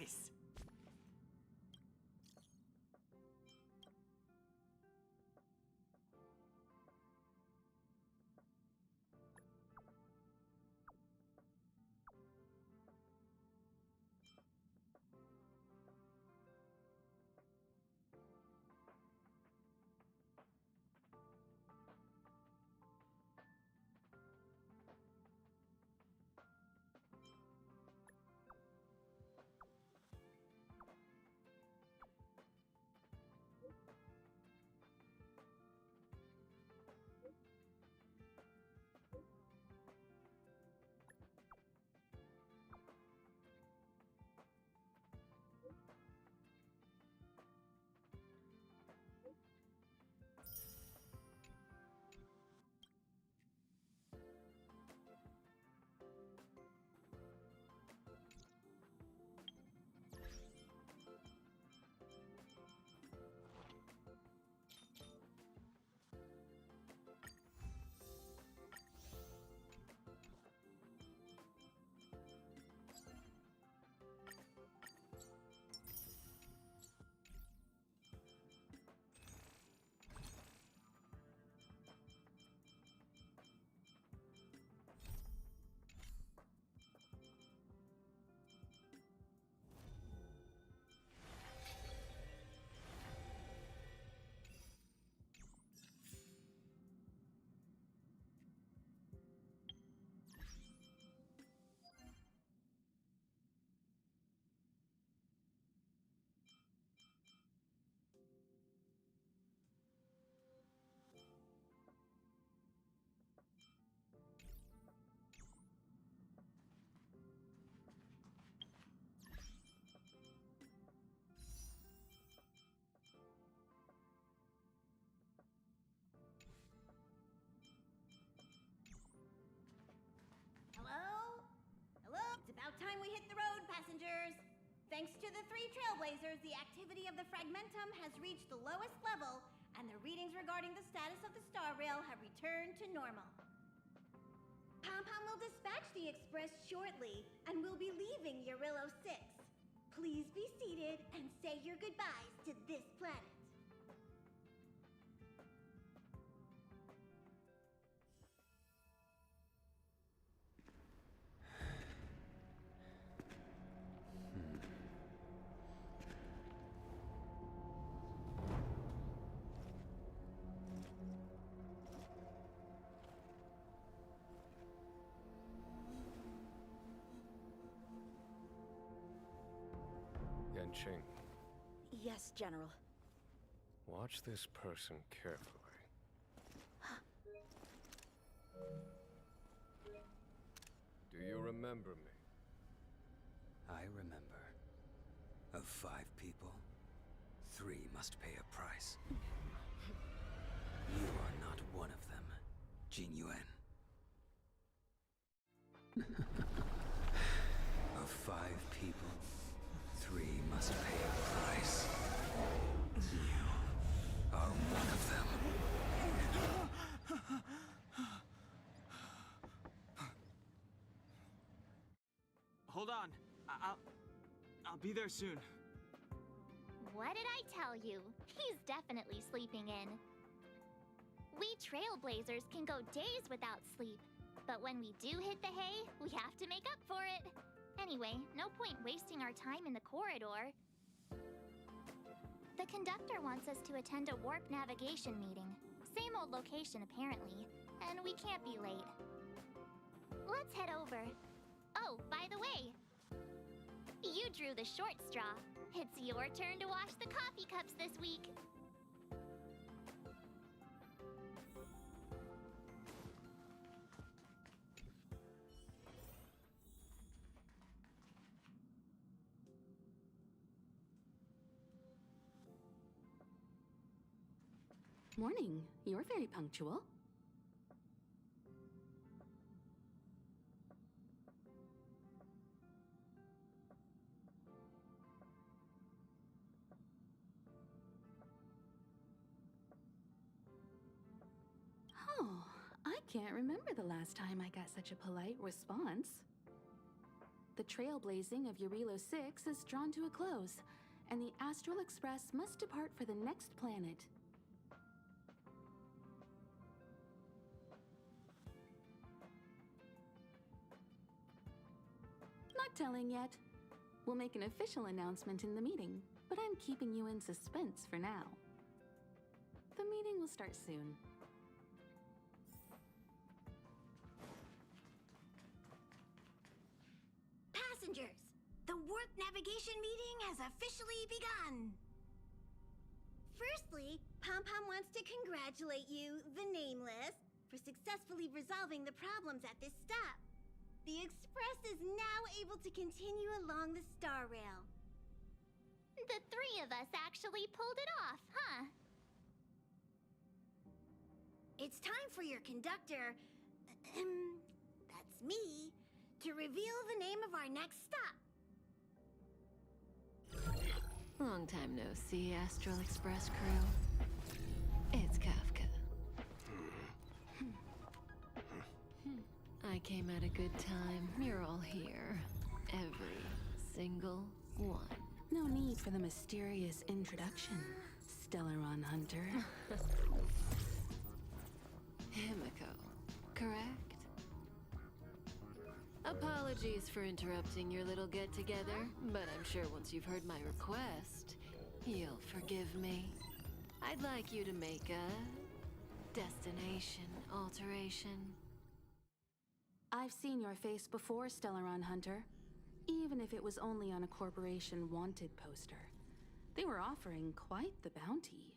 Nice. Hello? Hello? It's about time we hit the road, passengers. Thanks to the 3 Trailblazers, the activity of the Fragmentum has reached the lowest level, and the readings regarding the status of the Star Rail have returned to normal. Pom-Pom will dispatch the express shortly, and we'll be leaving Urillo 6. Please be seated and say your goodbyes to this planet. Yanqing, Yes, General. watch this person carefully. Do you remember me? I remember. Of 5 people, 3 must pay a price. You are not one of them, Jin Yuan. Of 5 people, 3 must pay a price. You are one of them. Hold on. I'll be there soon. What did I tell you? He's definitely sleeping in. We Trailblazers can go days without sleep, but when we do hit the hay, we have to make up for it. Anyway, no point wasting our time in the corridor. The conductor wants us to attend a warp navigation meeting. Same old location, apparently, and we can't be late. Let's head over. Oh, by the way, you drew the short straw. It's your turn to wash the coffee cups this week. Morning. You're very punctual. Oh, I can't remember the last time I got such a polite response. the trailblazing of Eurilo 6 is drawn to a close, and the Astral Express must depart for the next planet. Not telling yet. We'll make an official announcement in the meeting, but I'm keeping you in suspense for now. The meeting will start soon. Passengers, the warp navigation meeting has officially begun. Firstly, Pom-Pom wants to congratulate you, the Nameless, for successfully resolving the problems at this stop. The Express is now able to continue along the Star Rail. The three of us actually pulled it off, huh? It's time for your conductor, that's me, to reveal the name of our next stop. Long time no see, Astral Express crew. It's Kafka. I came at a good time. You're all here. Every single one. No need for the mysterious introduction, Stellaron Hunter. Himiko, correct? Apologies for interrupting your little get-together, but I'm sure once you've heard my request, you'll forgive me. I'd like you to make a destination alteration. I've seen your face before, Stellaron Hunter. Even if it was only on a corporation wanted poster. They were offering quite the bounty.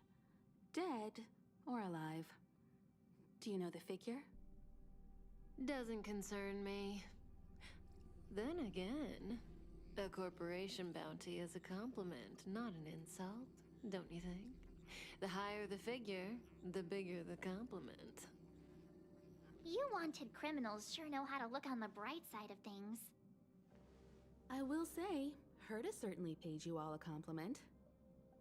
Dead or alive. Do you know the figure? Doesn't concern me. Then again, a corporation bounty is a compliment, not an insult, don't you think? The higher the figure, the bigger the compliment. You wanted criminals sure know how to look on the bright side of things. I will say, Herta certainly paid you all a compliment.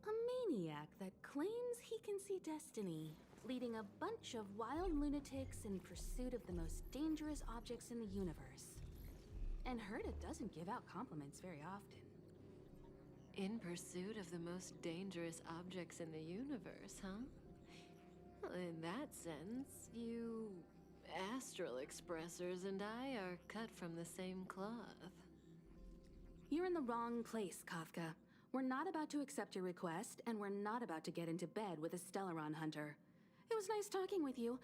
A maniac that claims he can see destiny, leading a bunch of wild lunatics in pursuit of the most dangerous objects in the universe. And Herta doesn't give out compliments very often. In pursuit of the most dangerous objects in the universe, huh? Well, in that sense, you Astral Expressers and I are cut from the same cloth. You're in the wrong place, Kafka. We're not about to accept your request, and we're not about to get into bed with a Stellaron Hunter. It was nice talking with you.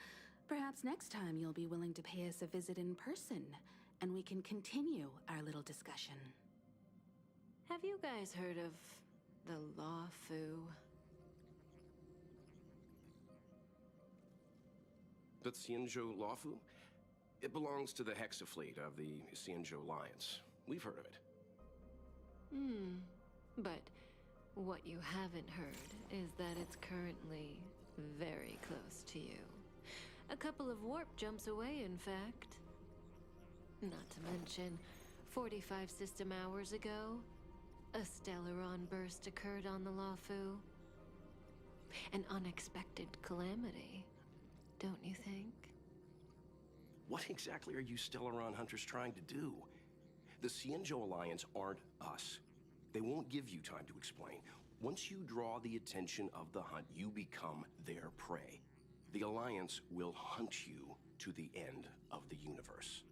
Perhaps next time you'll be willing to pay us a visit in person, and we can continue our little discussion. Have you guys heard of the Law Fu? The Xianzhou Lawfu? It belongs to the Hexafleet of the Xianzhou Alliance. We've heard of it. But what you haven't heard is that it's currently very close to you. A couple of warp jumps away, in fact. Not to mention, 45 system hours ago, a Stellaron burst occurred on the Lawfu. An unexpected calamity, don't you think? What exactly are you Stellaron Hunters trying to do? The Xianzhou Alliance aren't us. They won't give you time to explain. Once you draw the attention of the hunt, you become their prey. The Alliance will hunt you to the end of the universe.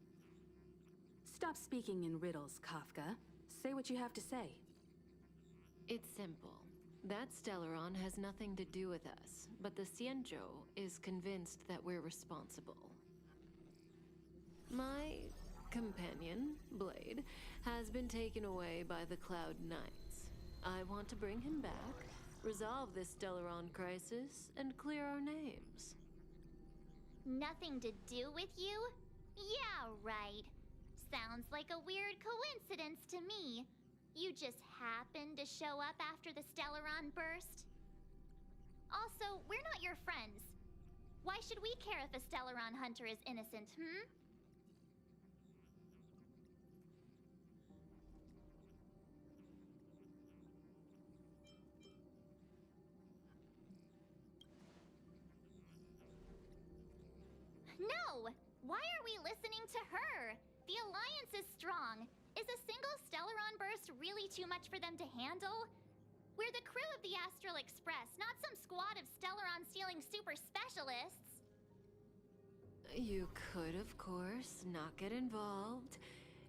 Stop speaking in riddles, Kafka. Say what you have to say. It's simple. That Stellaron has nothing to do with us, but the Xianzhou is convinced that we're responsible. My companion, Blade, has been taken away by the Cloud Knights. I want to bring him back, resolve this Stellaron crisis, and clear our names. Nothing to do with you? Yeah, right. Sounds like a weird coincidence to me. You just happened to show up after the Stellaron burst? Also, we're not your friends. Why should we care if a Stellaron Hunter is innocent, No! Why are we listening to her? The Alliance is strong. Is a single Stellaron burst really too much for them to handle? We're the crew of the Astral Express, not some squad of Stellaron-stealing super specialists. You could, of course, not get involved.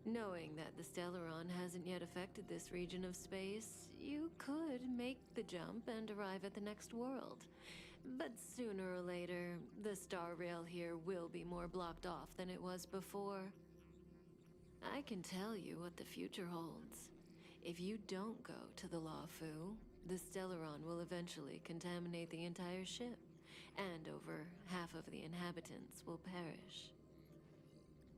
Knowing that the Stellaron hasn't yet affected this region of space, you could make the jump and arrive at the next world. But sooner or later, the star rail here will be more blocked off than it was before. I can tell you what the future holds. If you don't go to the Luofu, the Stellaron will eventually contaminate the entire ship, and over half of the inhabitants will perish.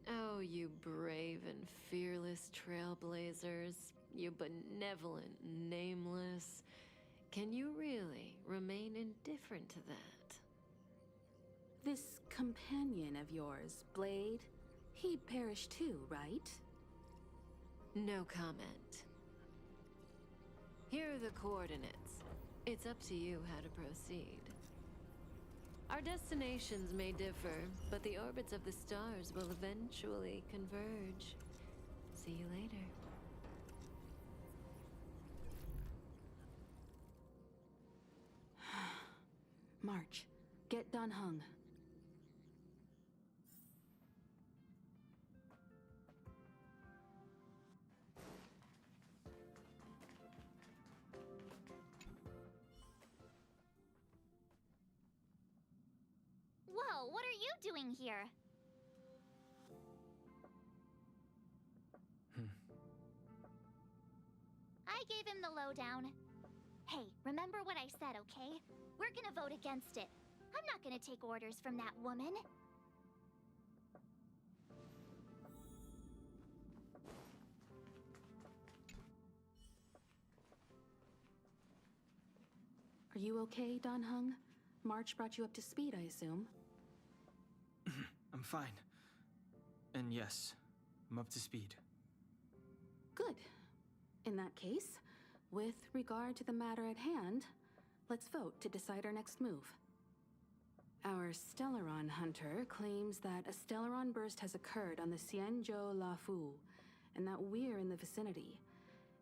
Oh, you brave and fearless trailblazers, you benevolent nameless. Can you really remain indifferent to that? This companion of yours, Blade, he perished too, right? No comment. Here are the coordinates. It's up to you how to proceed. Our destinations may differ, but the orbits of the stars will eventually converge. See you later. March, get Dan Heng. Whoa, what are you doing here? I gave him the lowdown. Hey, remember what I said, okay? We're gonna vote against it. I'm not gonna take orders from that woman. Are you okay, Dan Heng? March brought you up to speed, I assume. I'm fine. And yes, I'm up to speed. Good. In that case, with regard to the matter at hand, let's vote to decide our next move. Our Stellaron hunter claims that a Stellaron burst has occurred on the Xianzhou Luofu, and that we're in the vicinity.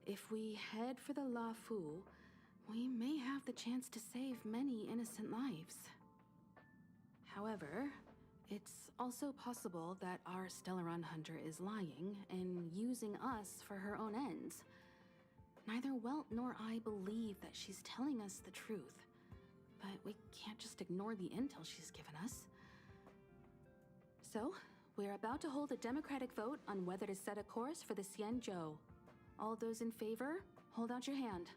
If we head for the Luofu, we may have the chance to save many innocent lives. However, it's also possible that our Stellaron hunter is lying and using us for her own ends. Neither Welt nor I believe that she's telling us the truth, but we can't just ignore the intel she's given us. So, we're about to hold a democratic vote on whether to set a course for the Xianzhou. All those in favor, hold out your hand.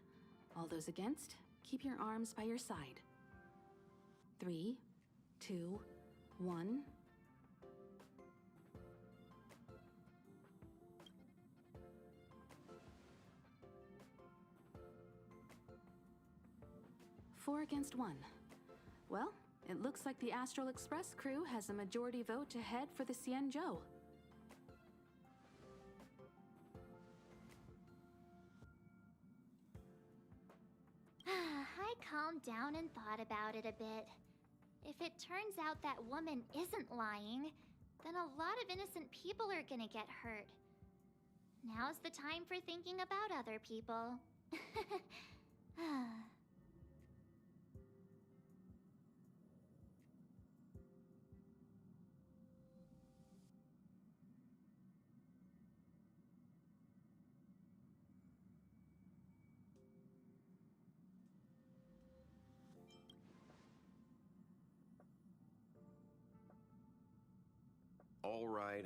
All those against, keep your arms by your side. 3, 2, 1. Four against 1. Well, it looks like the Astral Express crew has a majority vote to head for the Xianzhou. I calmed down and thought about it a bit. If it turns out that woman isn't lying, then a lot of innocent people are gonna get hurt. Now's the time for thinking about other people.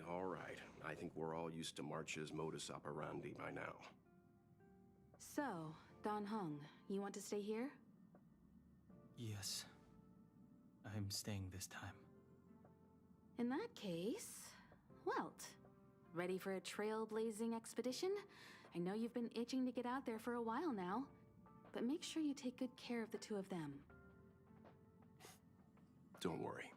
All right. I think we're all used to March's modus operandi by now. So, Dan Heng, you want to stay here? Yes. I'm staying this time. In that case, Welt, ready for a trailblazing expedition? I know you've been itching to get out there for a while now, but make sure you take good care of the two of them. Don't worry.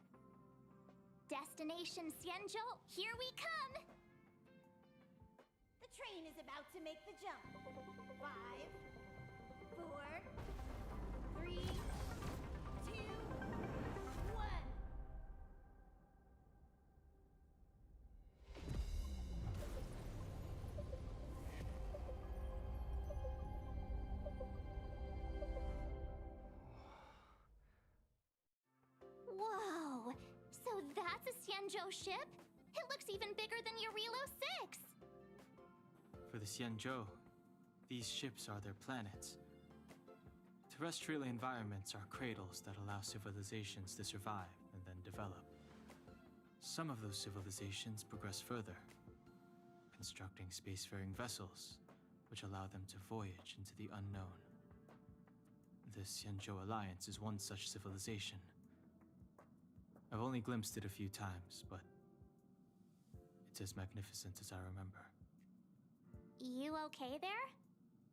Destination Xianzhou, here we come! The train is about to make the jump. 5, 4, 3, 2, 1. Xianzhou ship? It looks even bigger than Eurilo 6! For the Xianzhou, these ships are their planets. Terrestrial environments are cradles that allow civilizations to survive and then develop. Some of those civilizations progress further, constructing spacefaring vessels, which allow them to voyage into the unknown. The Xianzhou Alliance is one such civilization. I've only glimpsed it a few times, but it's as magnificent as I remember. You okay there?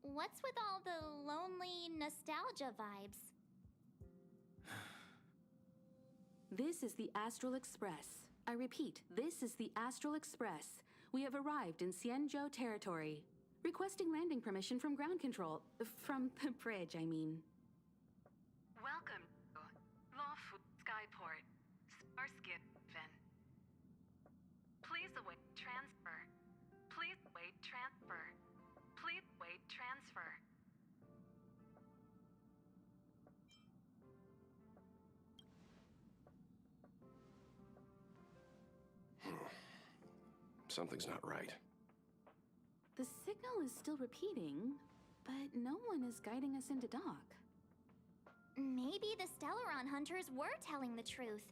What's with all the lonely nostalgia vibes? This is the Astral Express. I repeat, this is the Astral Express. We have arrived in Xianzhou territory. Requesting landing permission from ground control. From the bridge, I mean. Welcome to Lawfu Skyport, Starskin Ven. Please await transfer. Please await transfer. Please await transfer. Something's not right. The signal is still repeating, but no one is guiding us into dock. Maybe the Stellaron hunters were telling the truth.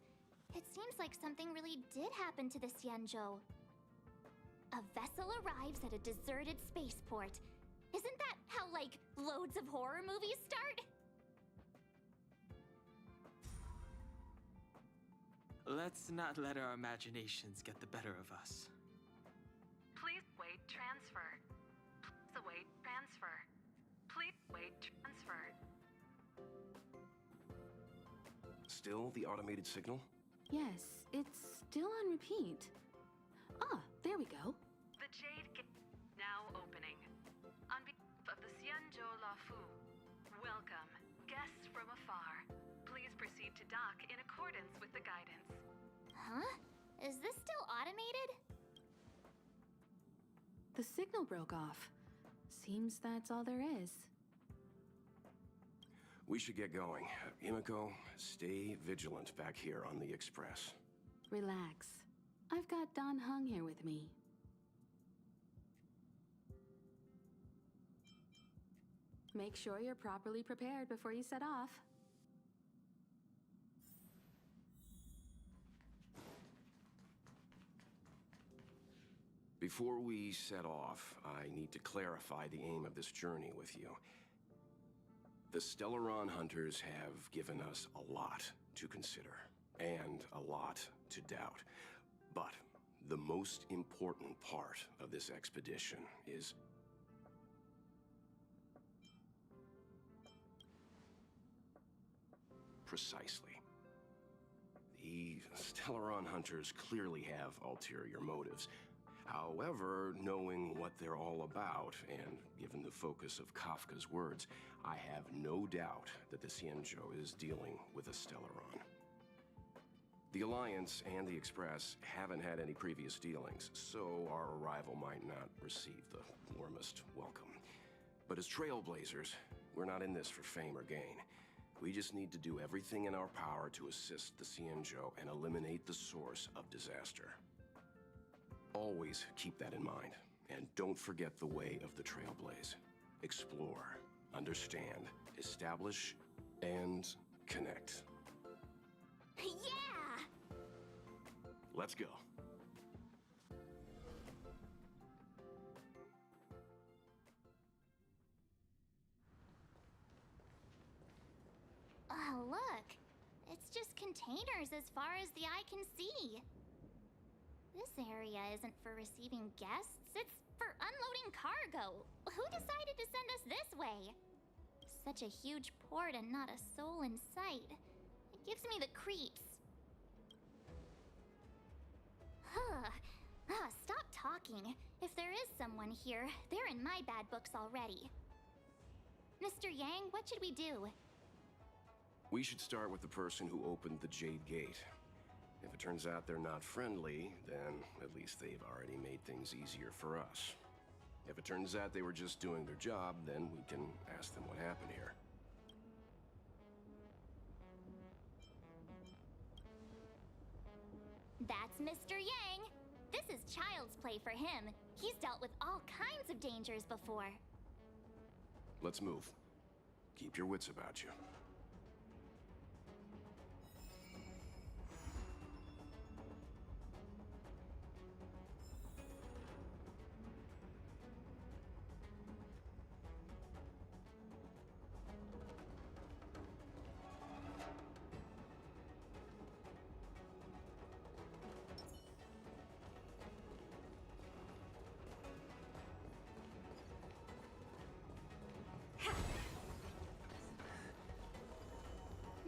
It seems like something really did happen to the Xianzhou. A vessel arrives at a deserted spaceport. Isn't that how, like, loads of horror movies start? Let's not let our imaginations get the better of us. Please wait transfer. Please await transfer. Please wait transfer. Still the automated signal? Yes, it's still on repeat. Ah, there we go. The Jade Gate now opening. On behalf of the Xianzhou Lafu, welcome, guests from afar. Please proceed to dock in accordance with the guidance. Huh? Is this still automated? The signal broke off. Seems that's all there is. We should get going. Himiko, stay vigilant back here on the Express. Relax. I've got Dan Heng here with me. Make sure you're properly prepared before you set off. Before we set off, I need to clarify the aim of this journey with you. The Stellaron hunters have given us a lot to consider, and a lot to doubt. But the most important part of this expedition is... precisely. The Stellaron hunters clearly have ulterior motives. However, knowing what they're all about, and given the focus of Kafka's words, I have no doubt that the Xianzhou is dealing with a Stellaron. The Alliance and the Express haven't had any previous dealings, so our arrival might not receive the warmest welcome. But as trailblazers, we're not in this for fame or gain. We just need to do everything in our power to assist the Xianzhou and eliminate the source of disaster. Always keep that in mind, and don't forget the way of the Trailblaze. Explore, understand, establish, and connect. Yeah! Let's go. Oh, look. It's just containers as far as the eye can see. This area isn't for receiving guests, it's for unloading cargo. Who decided to send us this way? Such a huge port and not a soul in sight. It gives me the creeps. Stop talking. If there is someone here, they're in my bad books already. Mr. Yang, what should we do? We should start with the person who opened the Jade Gate. If it turns out they're not friendly, then at least they've already made things easier for us. If it turns out they were just doing their job, then we can ask them what happened here. That's Mr. Yang. This is child's play for him. He's dealt with all kinds of dangers before. Let's move. Keep your wits about you.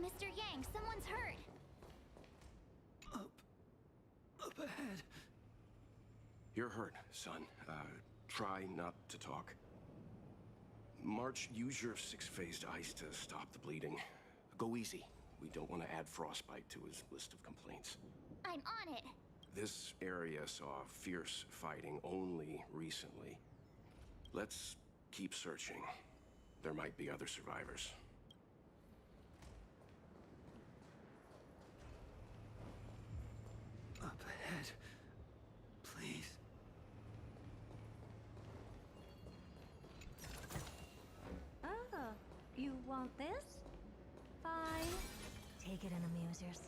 Mr. Yang, someone's hurt. Up ahead. You're hurt, son. Try not to talk. March, use your six-phased ice to stop the bleeding. Go easy. We don't want to add frostbite to his list of complaints. I'm on it. This area saw fierce fighting only recently. Let's keep searching. There might be other survivors. Up ahead. Please. Oh, you want this? Fine. Take it and amuse yourself.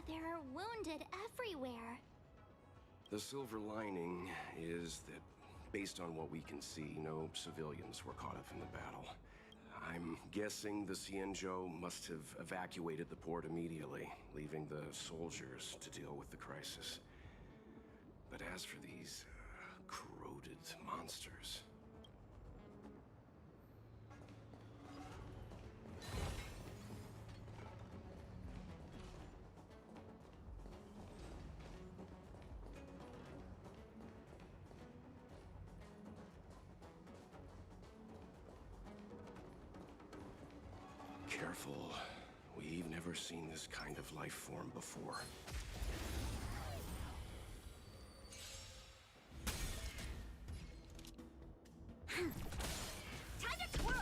There are wounded everywhere. The silver lining is that, based on what we can see, no civilians were caught up in the battle. I'm guessing the Xianzhou must have evacuated the port immediately, leaving the soldiers to deal with the crisis. But as for these corroded monsters... Careful. We've never seen this kind of life form before. Time to twirl!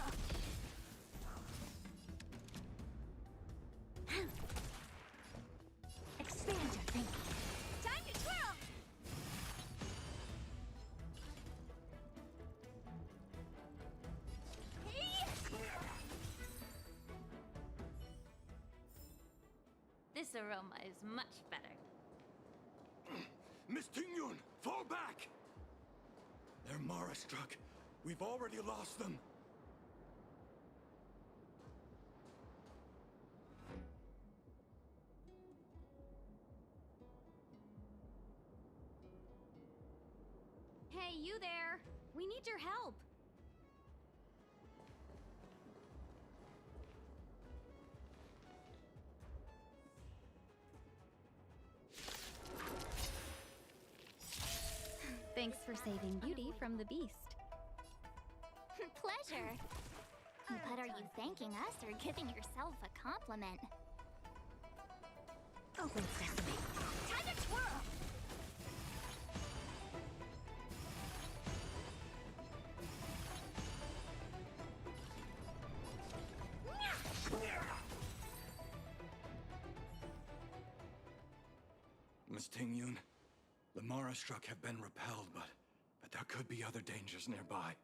Expand your thinking. Time to twirl! This aroma is much better. Miss Tingyun, fall back! They're Mara struck. We've already lost them. Hey, you there! We need your help! Thanks for saving Beauty from the beast. Pleasure. But are you thanking us or giving yourself a compliment? Open sesame. Time to twirl! Miss Tingyun, the Mara struck have been repelled, but there could be other dangers nearby.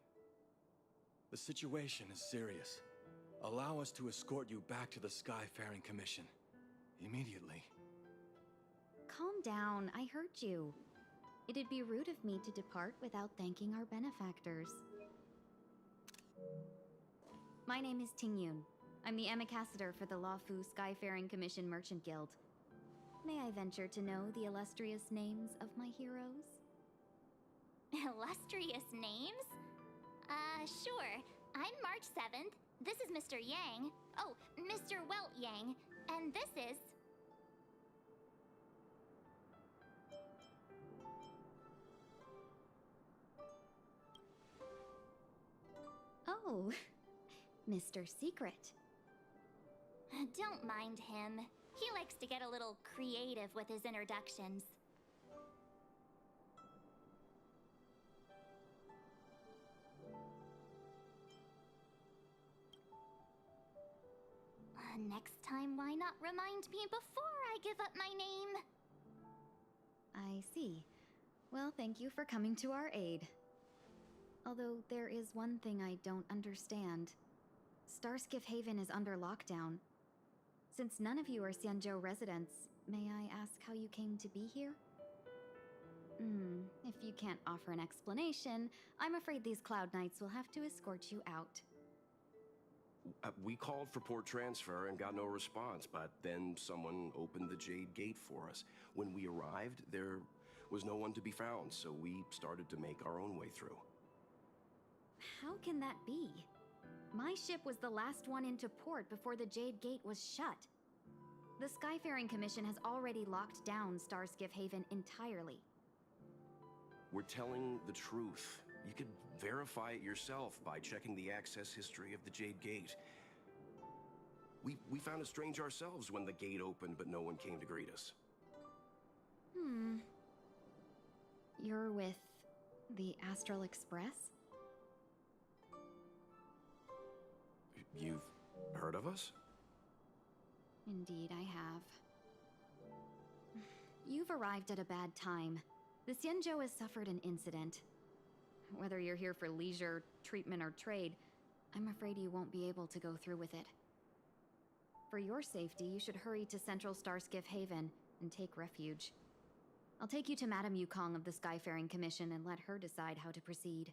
The situation is serious. Allow us to escort you back to the Skyfaring Commission. Immediately. Calm down, I heard you. It'd be rude of me to depart without thanking our benefactors. My name is Tingyun. I'm the ambassador for the Luofu Skyfaring Commission Merchant Guild. May I venture to know the illustrious names of my heroes? Illustrious names? Sure. I'm March 7th. This is Mr. Yang. Oh, Mr. Welt Yang. And this is... Oh, Mr. Secret. Don't mind him. He likes to get a little creative with his introductions. Next time, why not remind me before I give up my name? I see. Well, thank you for coming to our aid. Although there is one thing I don't understand. Starskiff Haven is under lockdown. Since none of you are Xianzhou residents, may I ask how you came to be here? If you can't offer an explanation, I'm afraid these Cloud Knights will have to escort you out. We called for port transfer and got no response, but then someone opened the Jade Gate for us. When we arrived, there was no one to be found, so we started to make our own way through. How can that be? My ship was the last one into port before the Jade Gate was shut. The Skyfaring Commission has already locked down Starskiff Haven entirely. We're telling the truth. You could verify it yourself by checking the access history of the Jade Gate. We found it strange ourselves when the gate opened, but no one came to greet us. You're with the Astral Express? You've heard of us? Indeed, I have. You've arrived at a bad time. The Xianzhou has suffered an incident. Whether you're here for leisure, treatment, or trade, I'm afraid you won't be able to go through with it. For your safety, you should hurry to Central Starskiff Haven and take refuge. I'll take you to Madame Yukong of the Skyfaring Commission and let her decide how to proceed.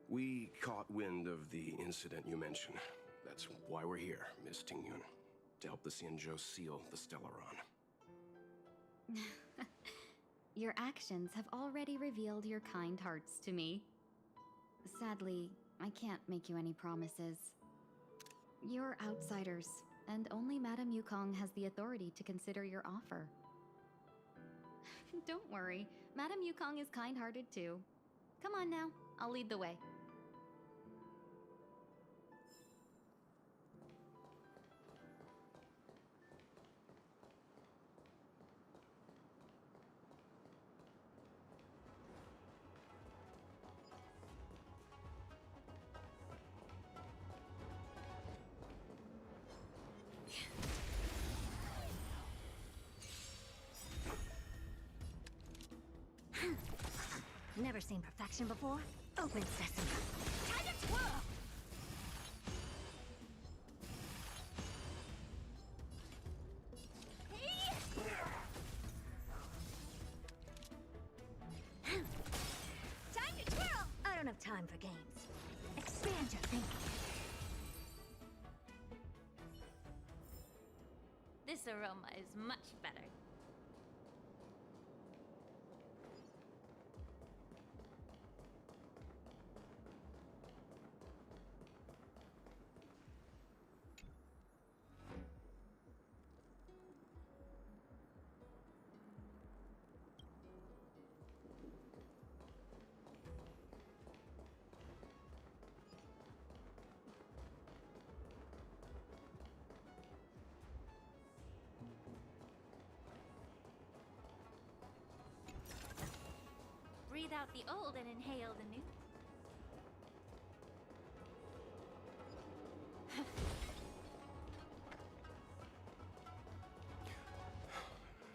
We caught wind of the incident you mentioned. That's why we're here, Miss Tingyun. To help the Xianzhou seal the Stellaron. Your actions have already revealed your kind hearts to me. Sadly, I can't make you any promises. You're outsiders, and only Madame Yukong has the authority to consider your offer. Don't worry, Madame Yukong is kind-hearted too. Come on now, I'll lead the way. Never seen perfection before? Open sesame. Time to twirl! Time to twirl! I don't have time for games. Expand your thinking. This aroma is much better. Breathe out the old and inhale the new.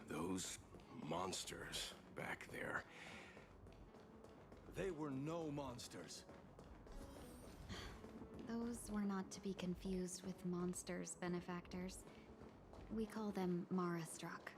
Those monsters back there. They were no monsters. Those were not to be confused with monsters, benefactors. We call them Mara Struck.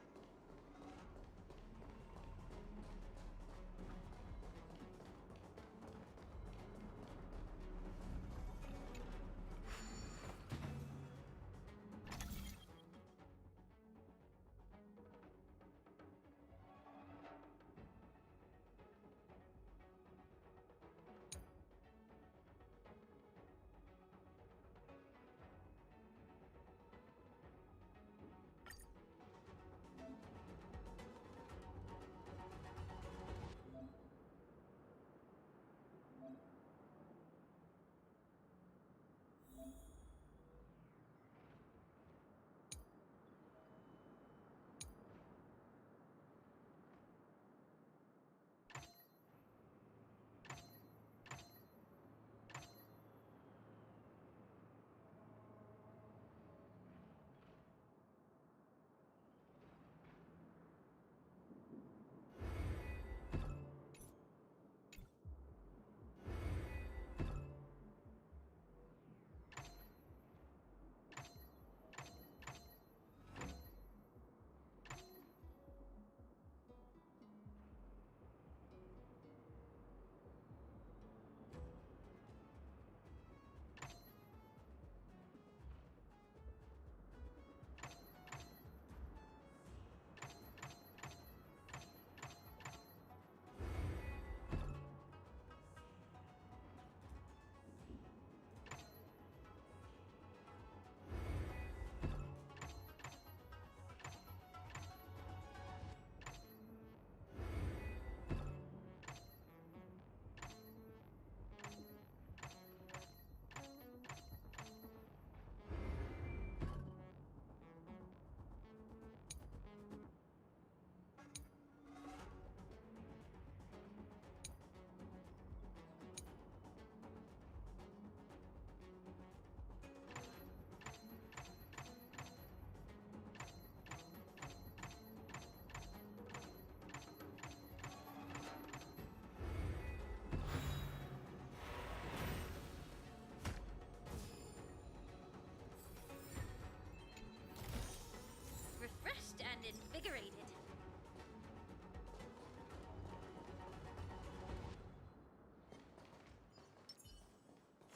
and invigorated.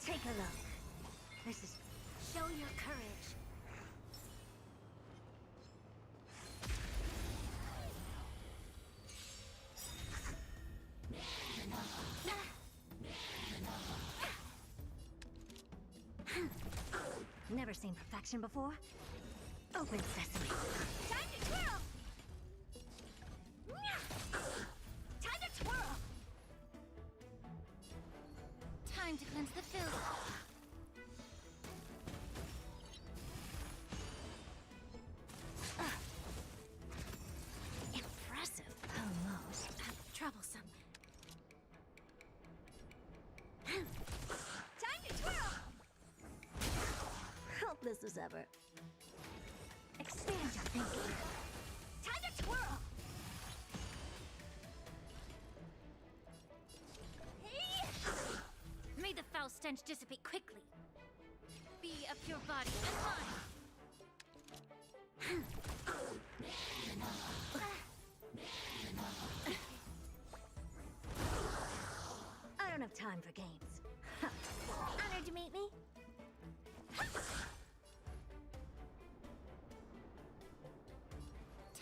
Take a look. This is... Show your courage. Never seen perfection before? Open sesame. Time to twirl! Time to twirl! Time to cleanse the filth. Impressive. Almost. Troublesome. Time to twirl! Hopeless as ever. Expand your thinking. Time to twirl! Hey! May the foul stench dissipate quickly. Be a pure body and mind. I don't have time for games. Honored to meet me.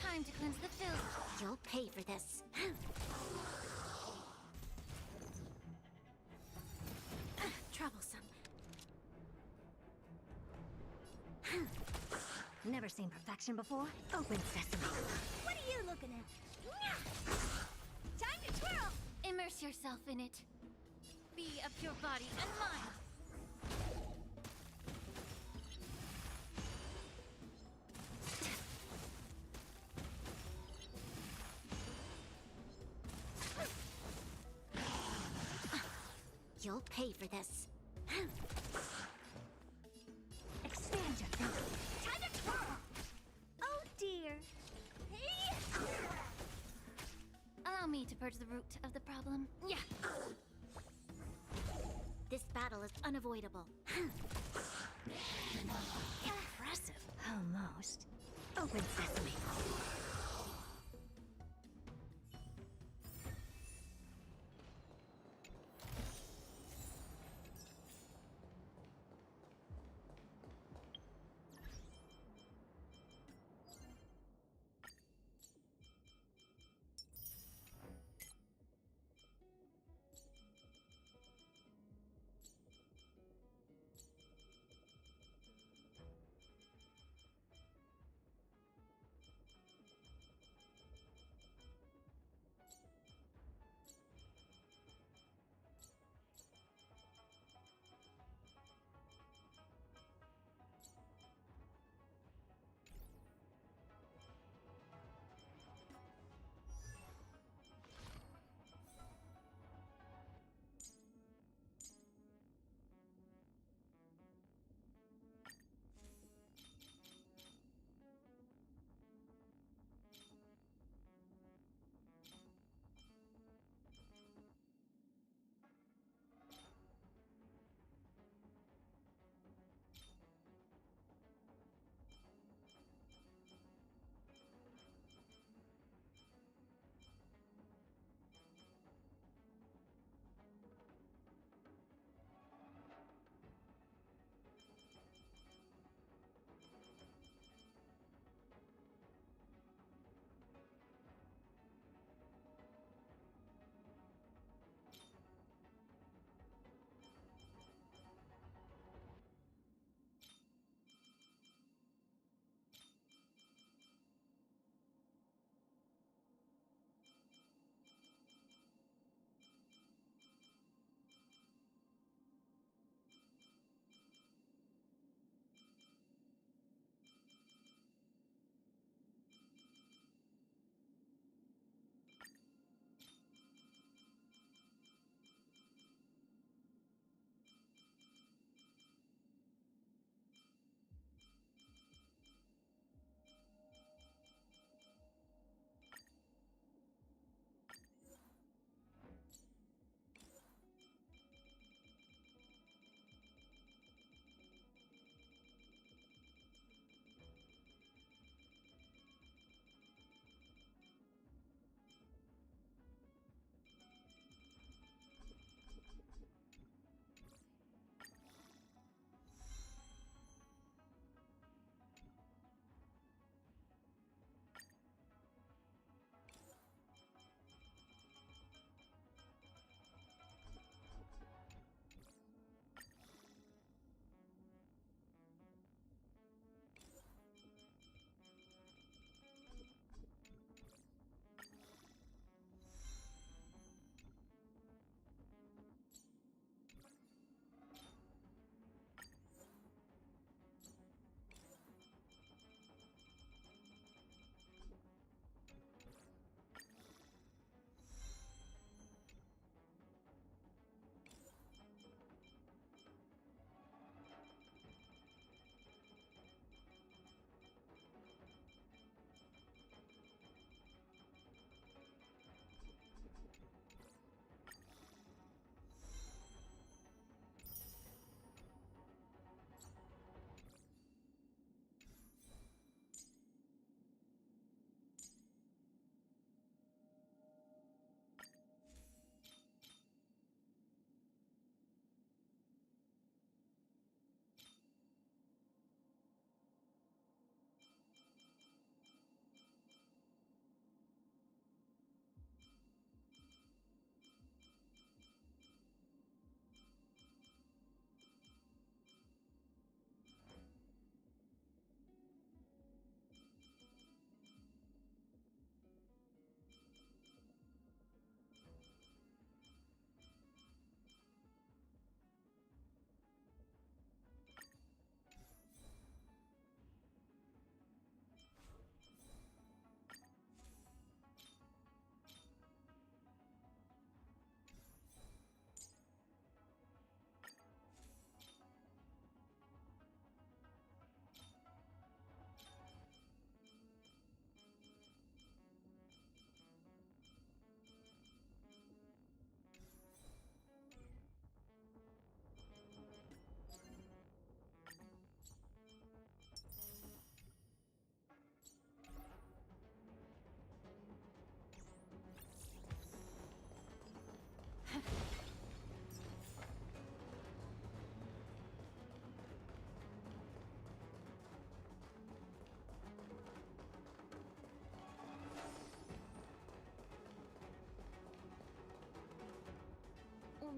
Time to cleanse the filth. You'll pay for this. Troublesome. Never seen perfection before? Open sesame. What are you looking at? Time to twirl! Immerse yourself in it. Be a pure body and mind. You'll pay for this. Expand your thinking. Time to twirl! Oh dear. Hey! Allow me to purge the root of the problem. Yeah. This battle is unavoidable. Impressive. Almost. Open sesame.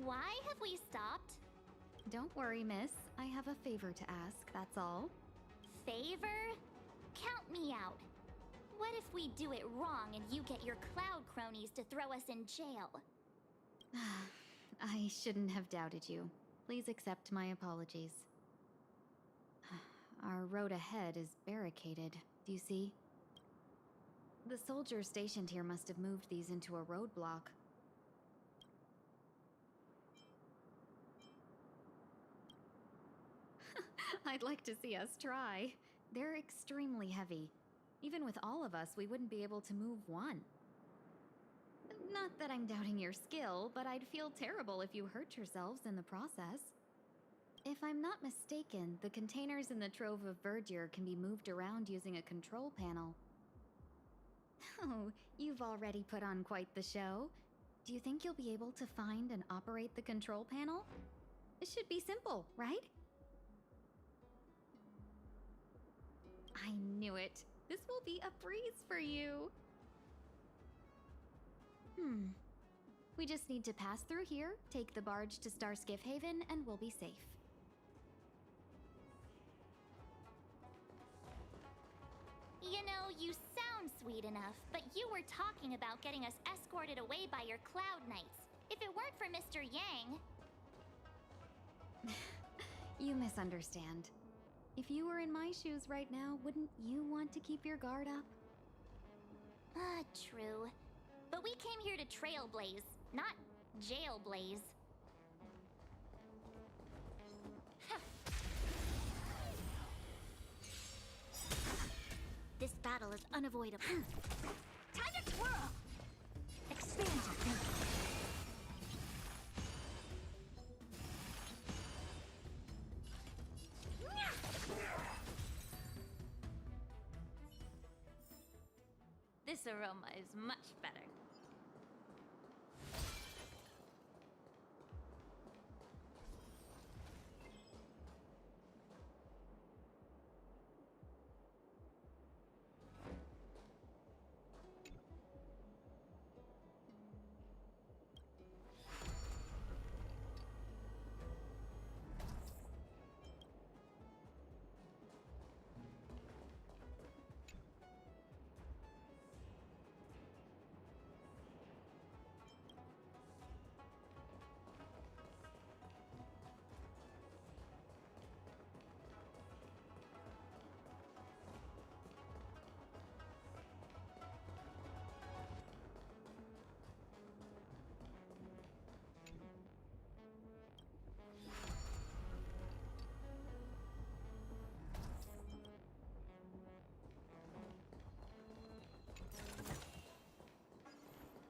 Why have we stopped? Don't worry, miss. I have a favor to ask, that's all. Favor? Count me out. What if we do it wrong and you get your cloud cronies to throw us in jail? I shouldn't have doubted you. Please accept my apologies. Our road ahead is barricaded, do you see? The soldiers stationed here must have moved these into a roadblock. I'd like to see us try. They're extremely heavy. Even with all of us, we wouldn't be able to move one. Not that I'm doubting your skill, but I'd feel terrible if you hurt yourselves in the process. If I'm not mistaken, the containers in the Trove of Verdure can be moved around using a control panel. Oh, you've already put on quite the show. Do you think you'll be able to find and operate the control panel? It should be simple, right? I knew it. This will be a breeze for you. We just need to pass through here, take the barge to Starskiff Haven, and we'll be safe. You know, you sound sweet enough, but you were talking about getting us escorted away by your Cloud Knights. If it weren't for Mr. Yang... You misunderstand. If you were in my shoes right now, wouldn't you want to keep your guard up? True. But we came here to trailblaze, not jailblaze. This battle is unavoidable. Time to twirl! Expand your thinking. This aroma is much better.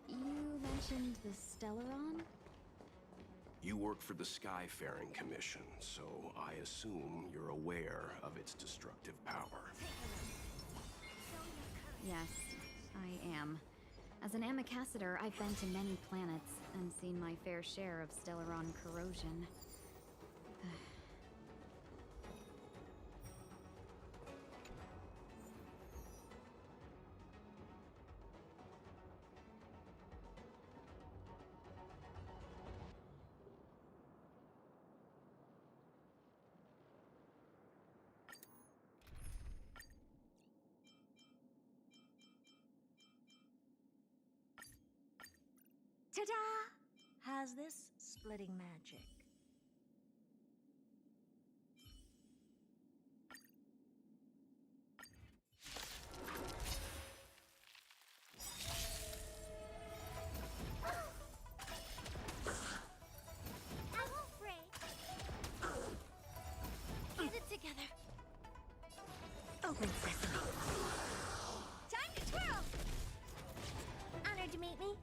You mentioned the Stellaron? You work for the Skyfaring Commission, so I assume you're aware of its destructive power. Yes, I am. As an Amicassador, I've been to many planets and seen my fair share of Stellaron corrosion. Ta-da! How's this splitting magic? I won't break. Get it together. Open sesame. Time to twirl! Honored to meet me.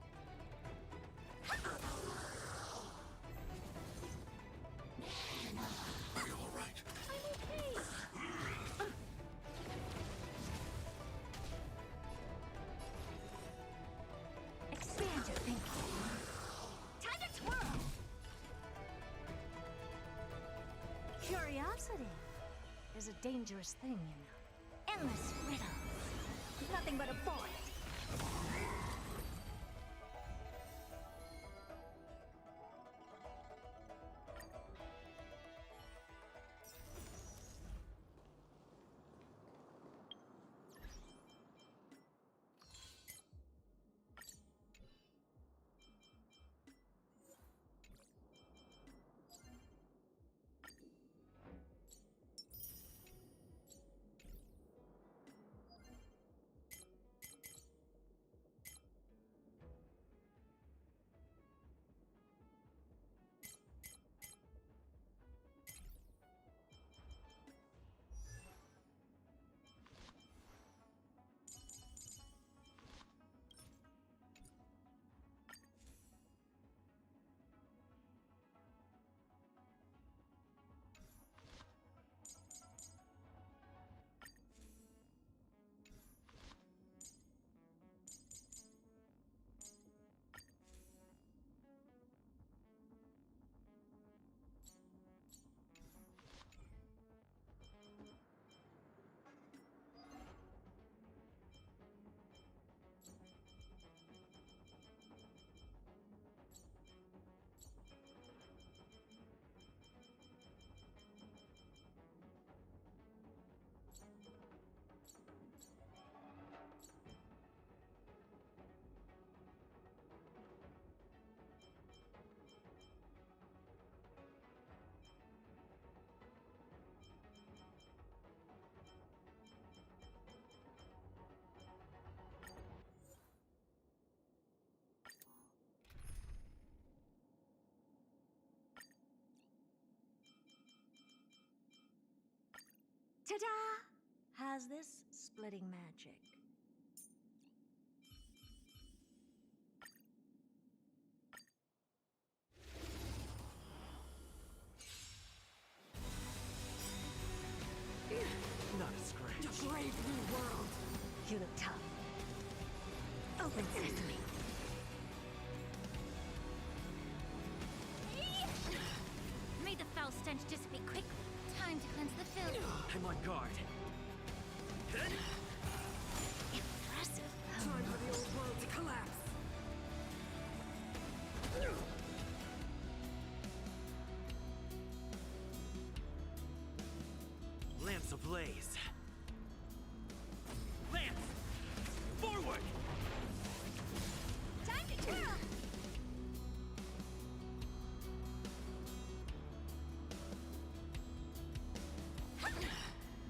Are you all right? Expand your thinking. Time to twirl! Curiosity is a dangerous thing, you know. Endless riddles. Nothing but a void. Ta-da! How's this splitting magic? Not a scratch. A brave new world. You look tough. Open sesame. May the foul stench dissipate quickly. Time to cleanse the filth. I'm on guard. Impressive. Time for the old world to collapse. Lance ablaze. Lance! Forward! Time to twirl!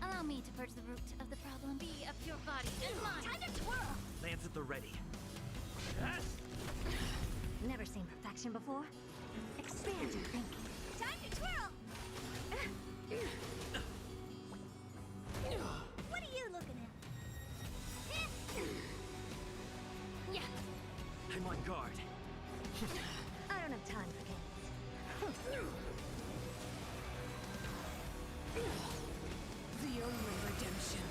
Allow me to purge the root of the problem. Be a pure body and mind. Time to twirl! Lance at the ready. Yes! Never seen perfection before? Expand your thinking. Time to twirl! What are you looking at? Yeah. I'm on guard. I don't have time for games. The only redemption.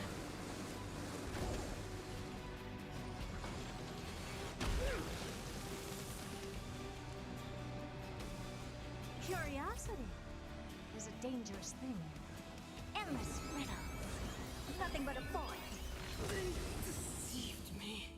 Curiosity is a dangerous thing. Endless riddles. Nothing but a forest. They deceived me.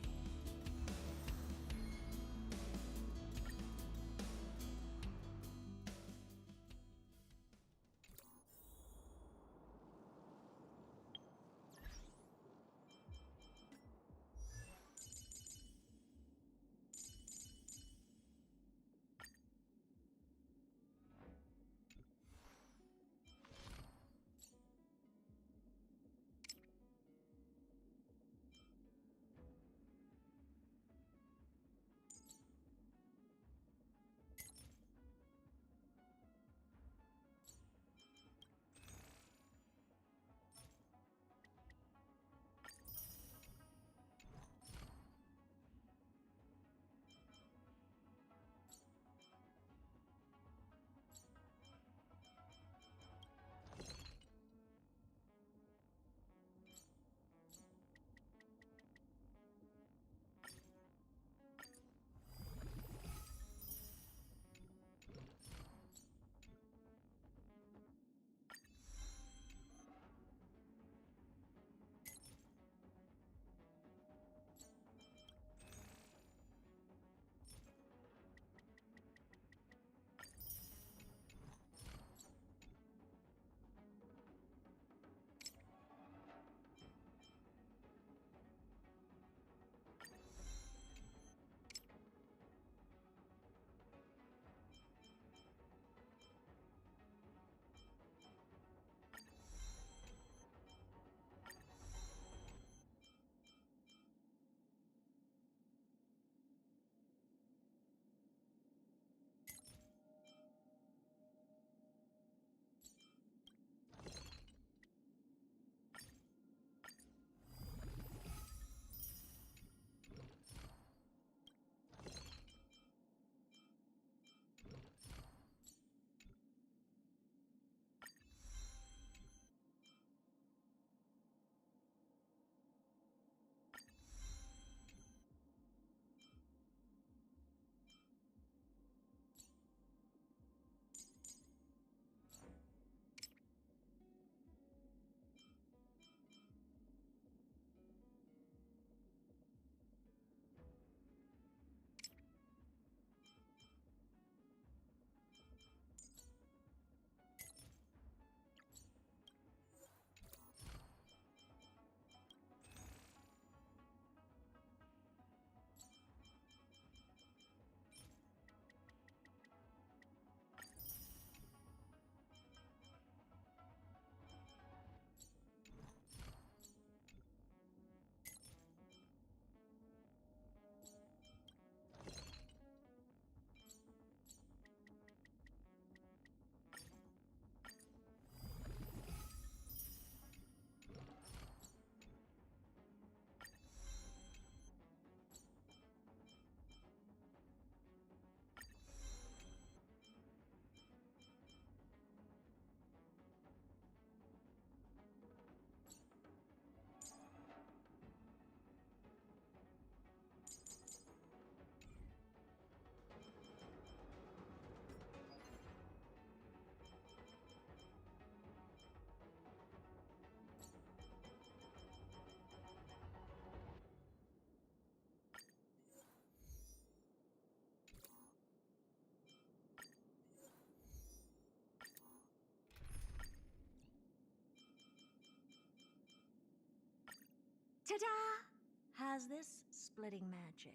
Ta-da! Has this splitting magic.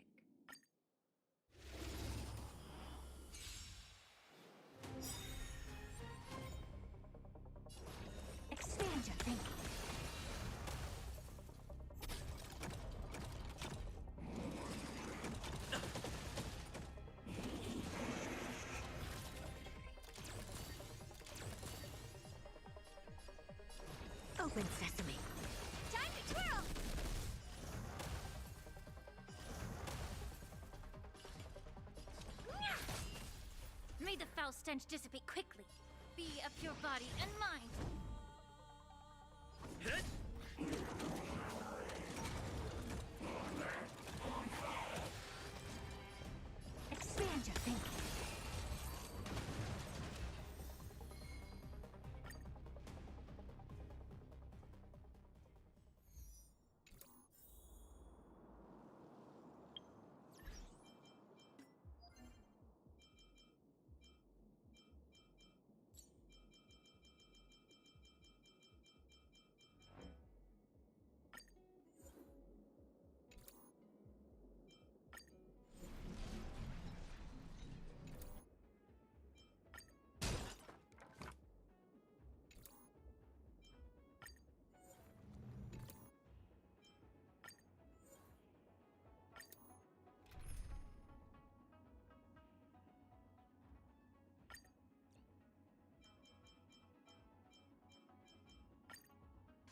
Expand your thinking. Open sesame. Time to twirl! May the foul stench dissipate quickly. Be of pure body and mind. Expand your thinking.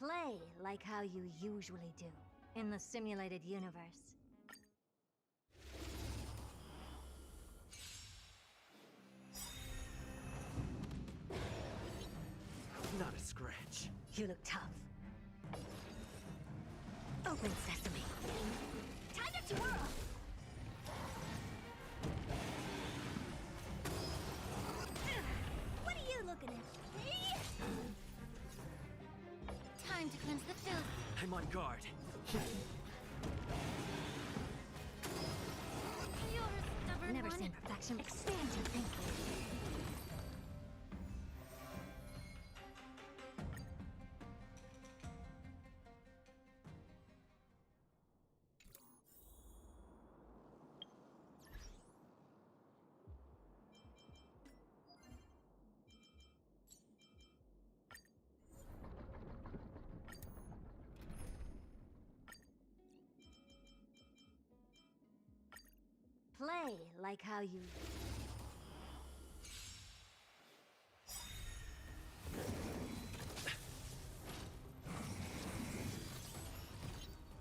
Play like how you usually do in the simulated universe. Not a scratch. You look tough. Open sesame. Time to twirl! What are you looking at? Time to cleanse the filth. I'm on guard. You're a stubborn Never one. seen perfection. Expand your thinking. Play like how you...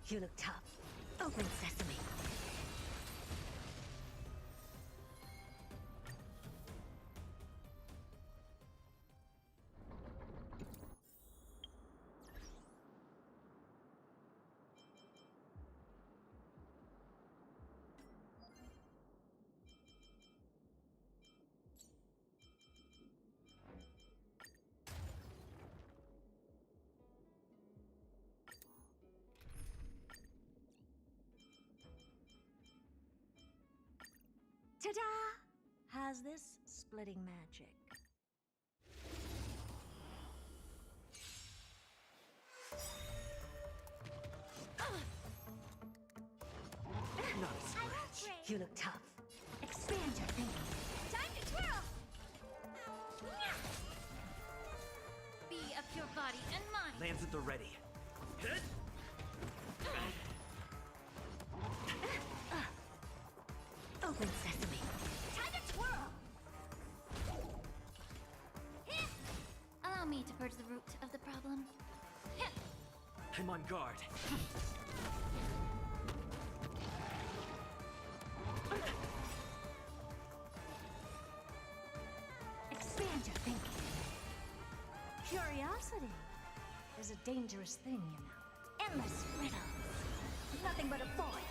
You look tough. Open sesame. Ta-da! Has this splitting magic. Not a scratch. You look tough. Expand your thinking. Time to twirl! Be of pure body and mind. Lands at the ready. Open sesame. Time to twirl! Allow me to purge the root of the problem. I'm on guard. Expand your thinking. Curiosity is a dangerous thing, you know. Endless riddles. Nothing but a void.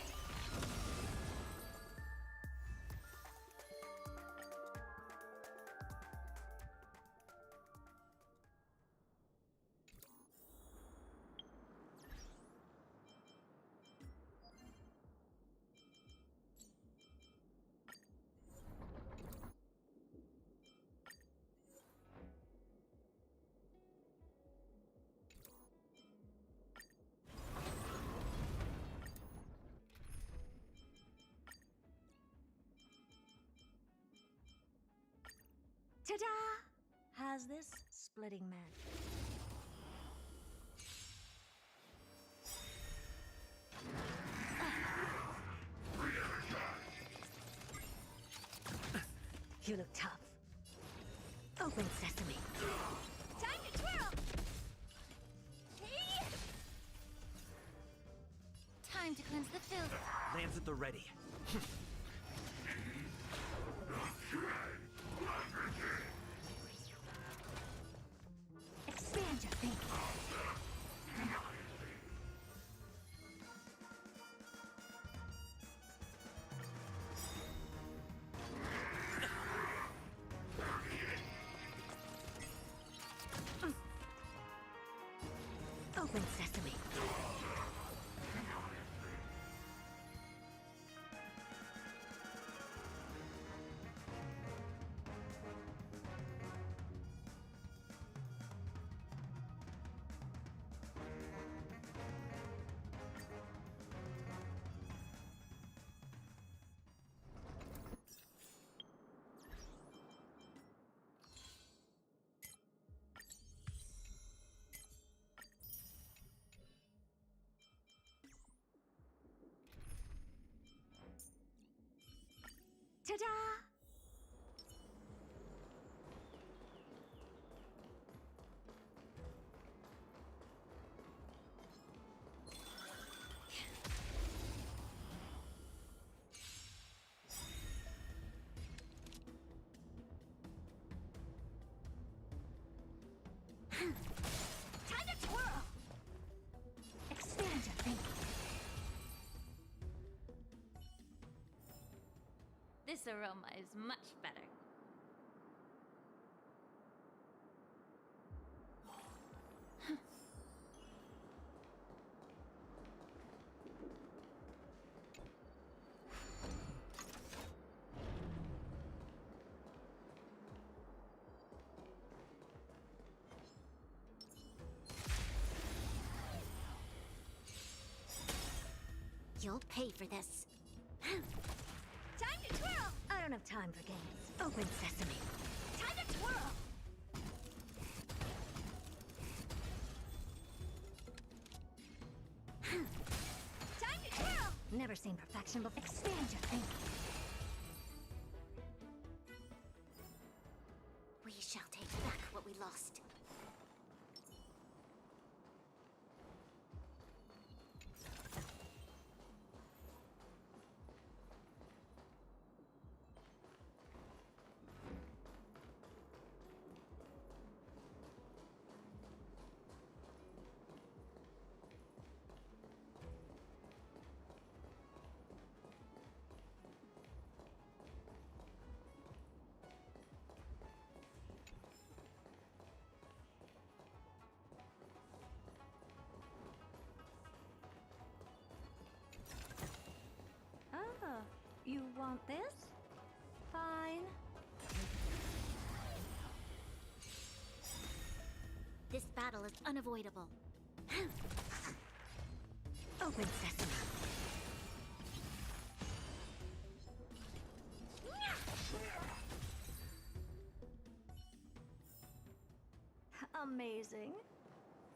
Ta-da! How's this, splitting man? You look tough. Open sesame. Time to twirl! Hey! Time to cleanse the filth. Lands at the ready. Expand your thinking. Open sesame. Ta-da! Time to twirl! Expand your thinking. This aroma is much better. You'll pay for this. Time to twirl! I don't have time for games. Open sesame. Time to twirl! Time to twirl! Never seen perfection, but expand your thinking. We shall take back what we lost. Ah, you want this? Fine. This battle is unavoidable. Open sesame. Amazing.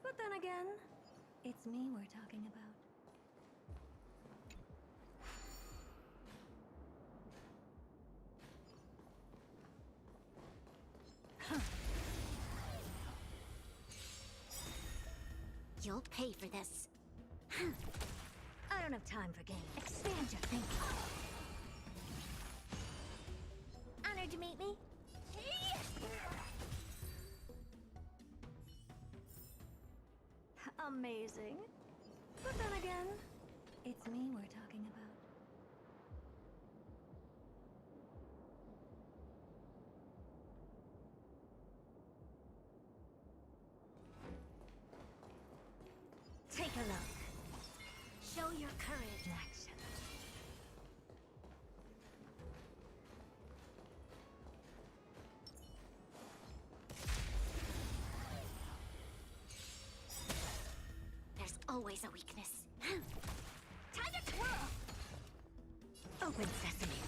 But then again, it's me we're talking about. You'll pay for this. I don't have time for games. Expand your thinking. Honored to meet me. Amazing. But then again, it's me we're talking about. Take a look. Show your courage. In action. There's always a weakness. Time to twirl! Open sesame.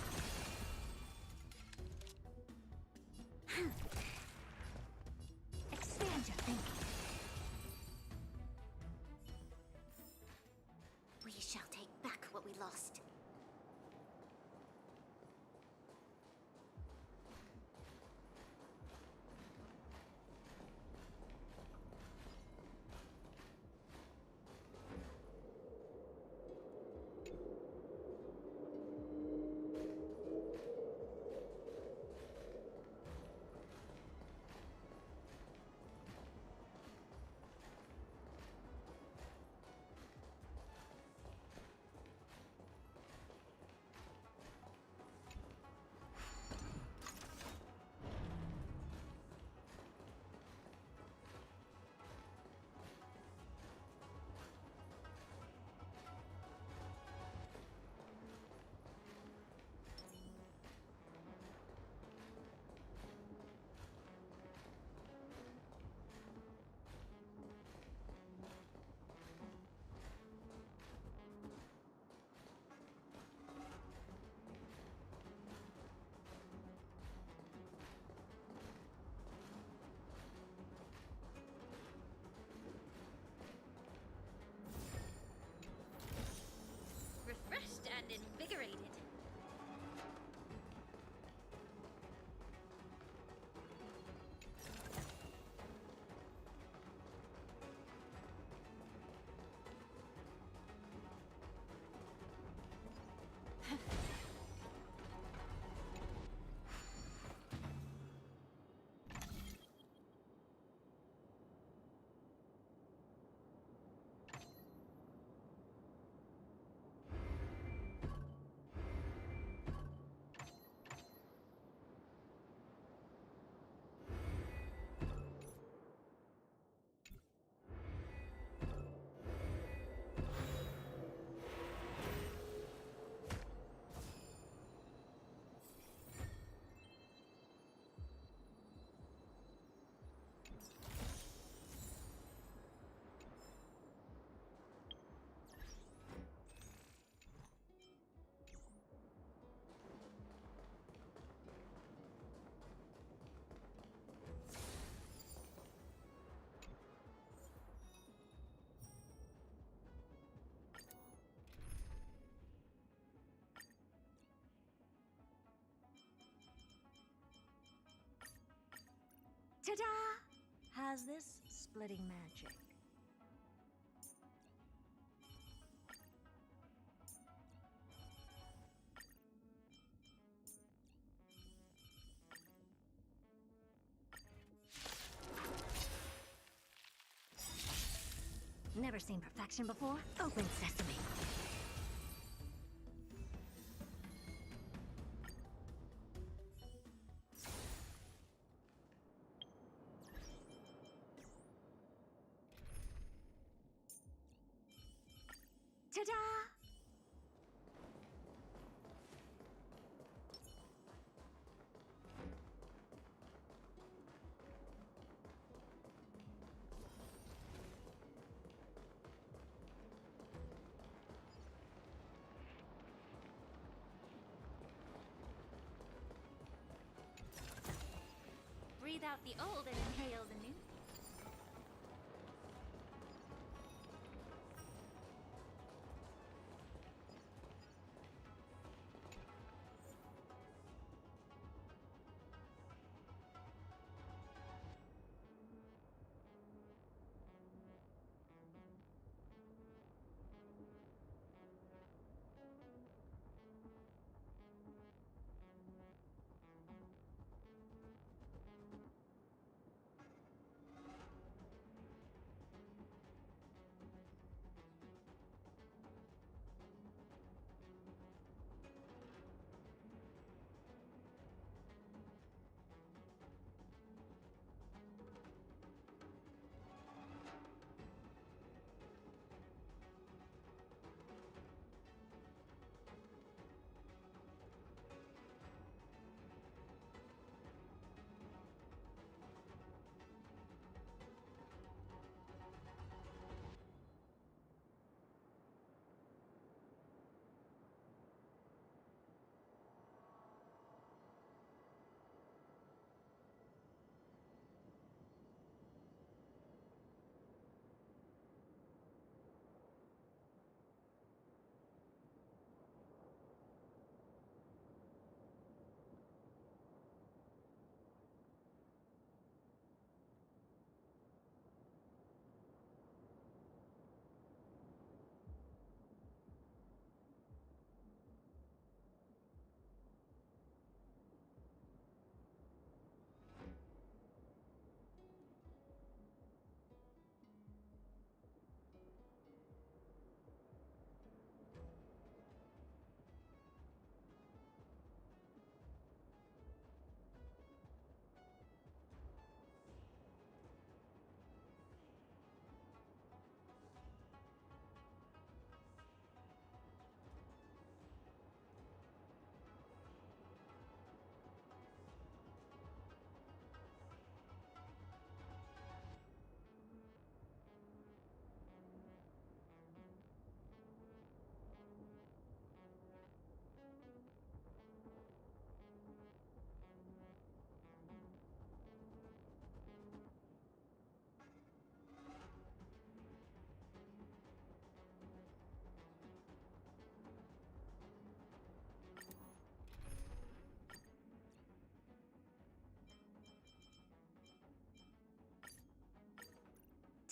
Ta-da! How's this splitting magic? Never seen perfection before? Open sesame. Ta-da! Breathe out the old and inhale the new.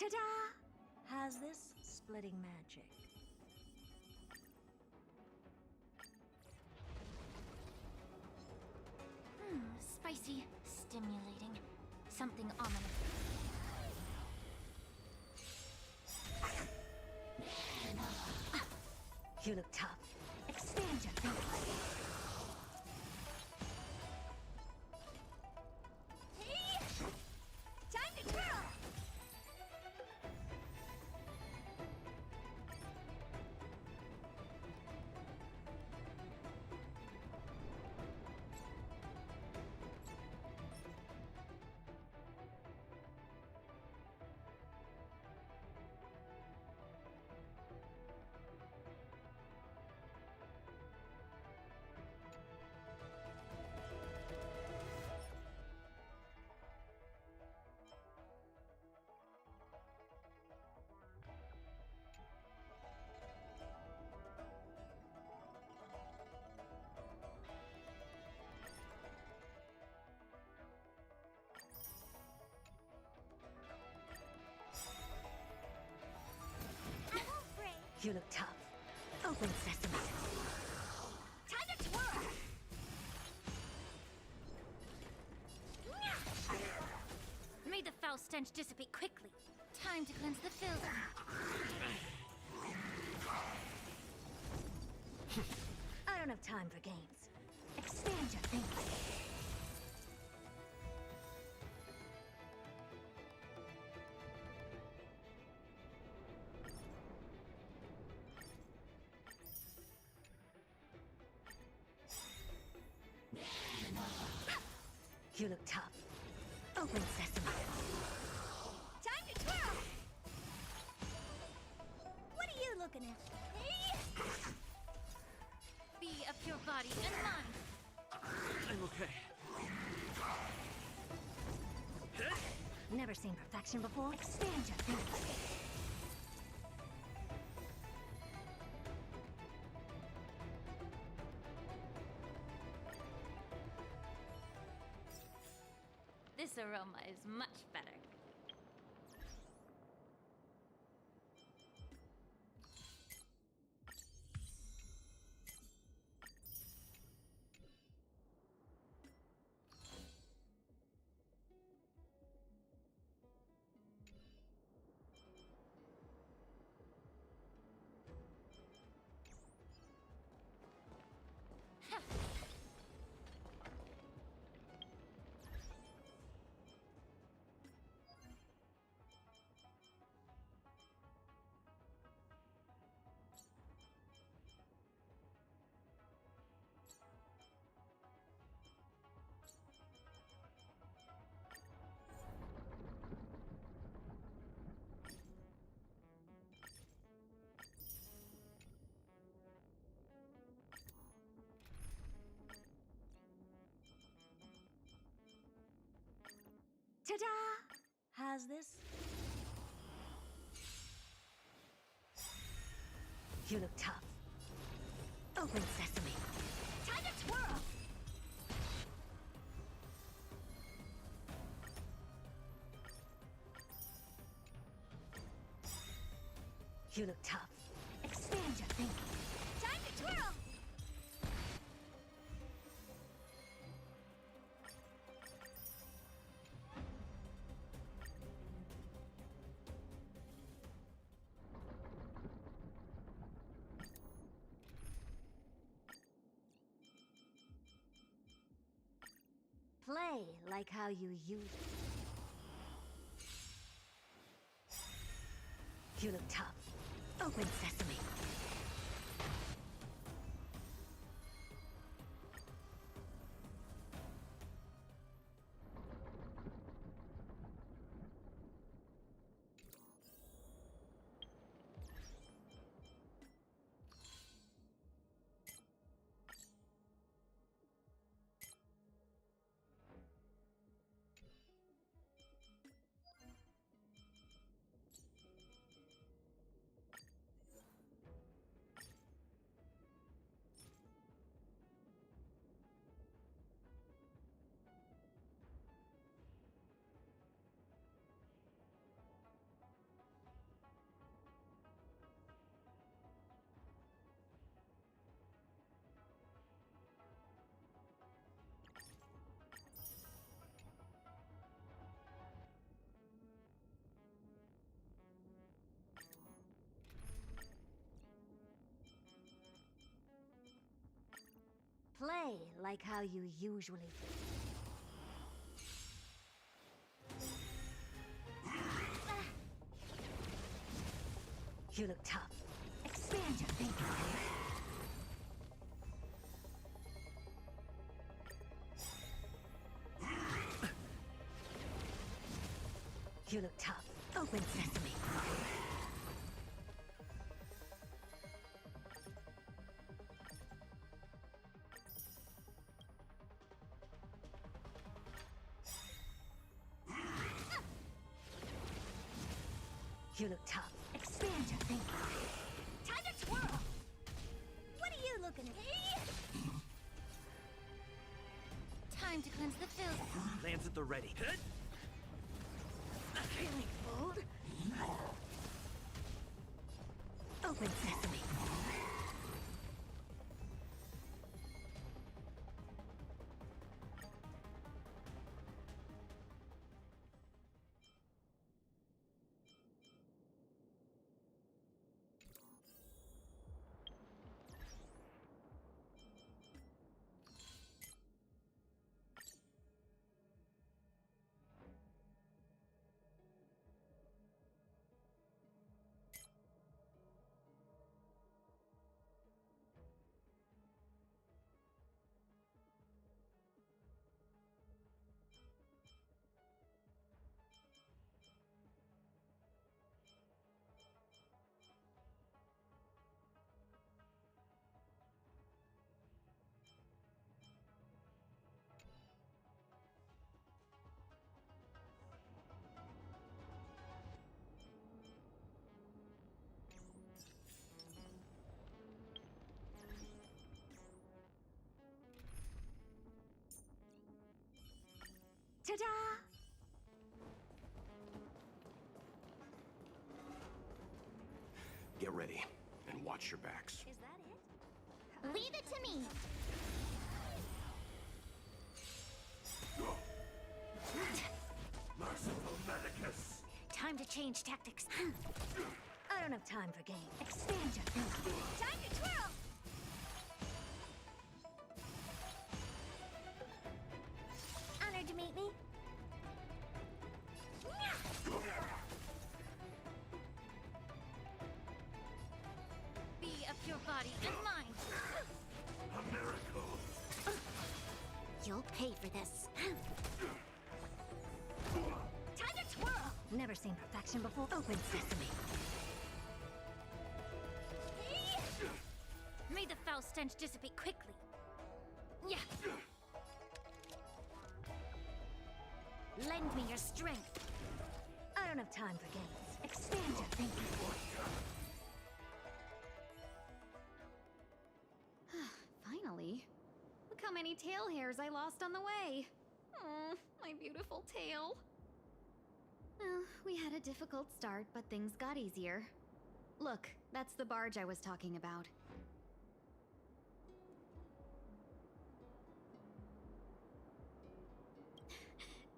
Ta-da! How's this splitting magic? Spicy, stimulating, something ominous. You look tough. Expand your fingers. Time to twirl! You look tough. Open sesame. Time to twirl! May the foul stench dissipate quickly. Time to cleanse the filth. I don't have time for games. Expand your thinking. You look tough. Open sesame. Time to twirl! What are you looking at? Hey? Be of your body and mind. I'm okay. Never seen perfection before. Expand your thinking. This aroma is much better. Ta-da! How's this? You look tough. Open sesame. Time to twirl! You look tough. Expand your thinking. Time to twirl! Play like how you used. You look tough. Open sesame. Play like how you usually do. You look tough. Expand your thinking. You look tough. Open sesame. You look tough. Expand your thinking. Time to twirl! What are you looking at? Hey? Time to cleanse the filth. Lands at the ready. Feeling fooled? Open sesame. Ta-da! Get ready, and watch your backs. Is that it? Leave it to me! Merciful Medicus! Time to change tactics. I don't have time for games. Expand your thinking. Time to twirl! Honored to meet me. Be of your body and mind. A miracle! You'll pay for this. Time to twirl! Never seen perfection before. Open sesame. May the foul stench dissipate quickly. Yeah. Lend me your strength. I don't have time for games. Expand your thinking. Finally. Look how many tail hairs I lost on the way. Oh, my beautiful tail. Well, we had a difficult start, but things got easier. Look, that's the barge I was talking about.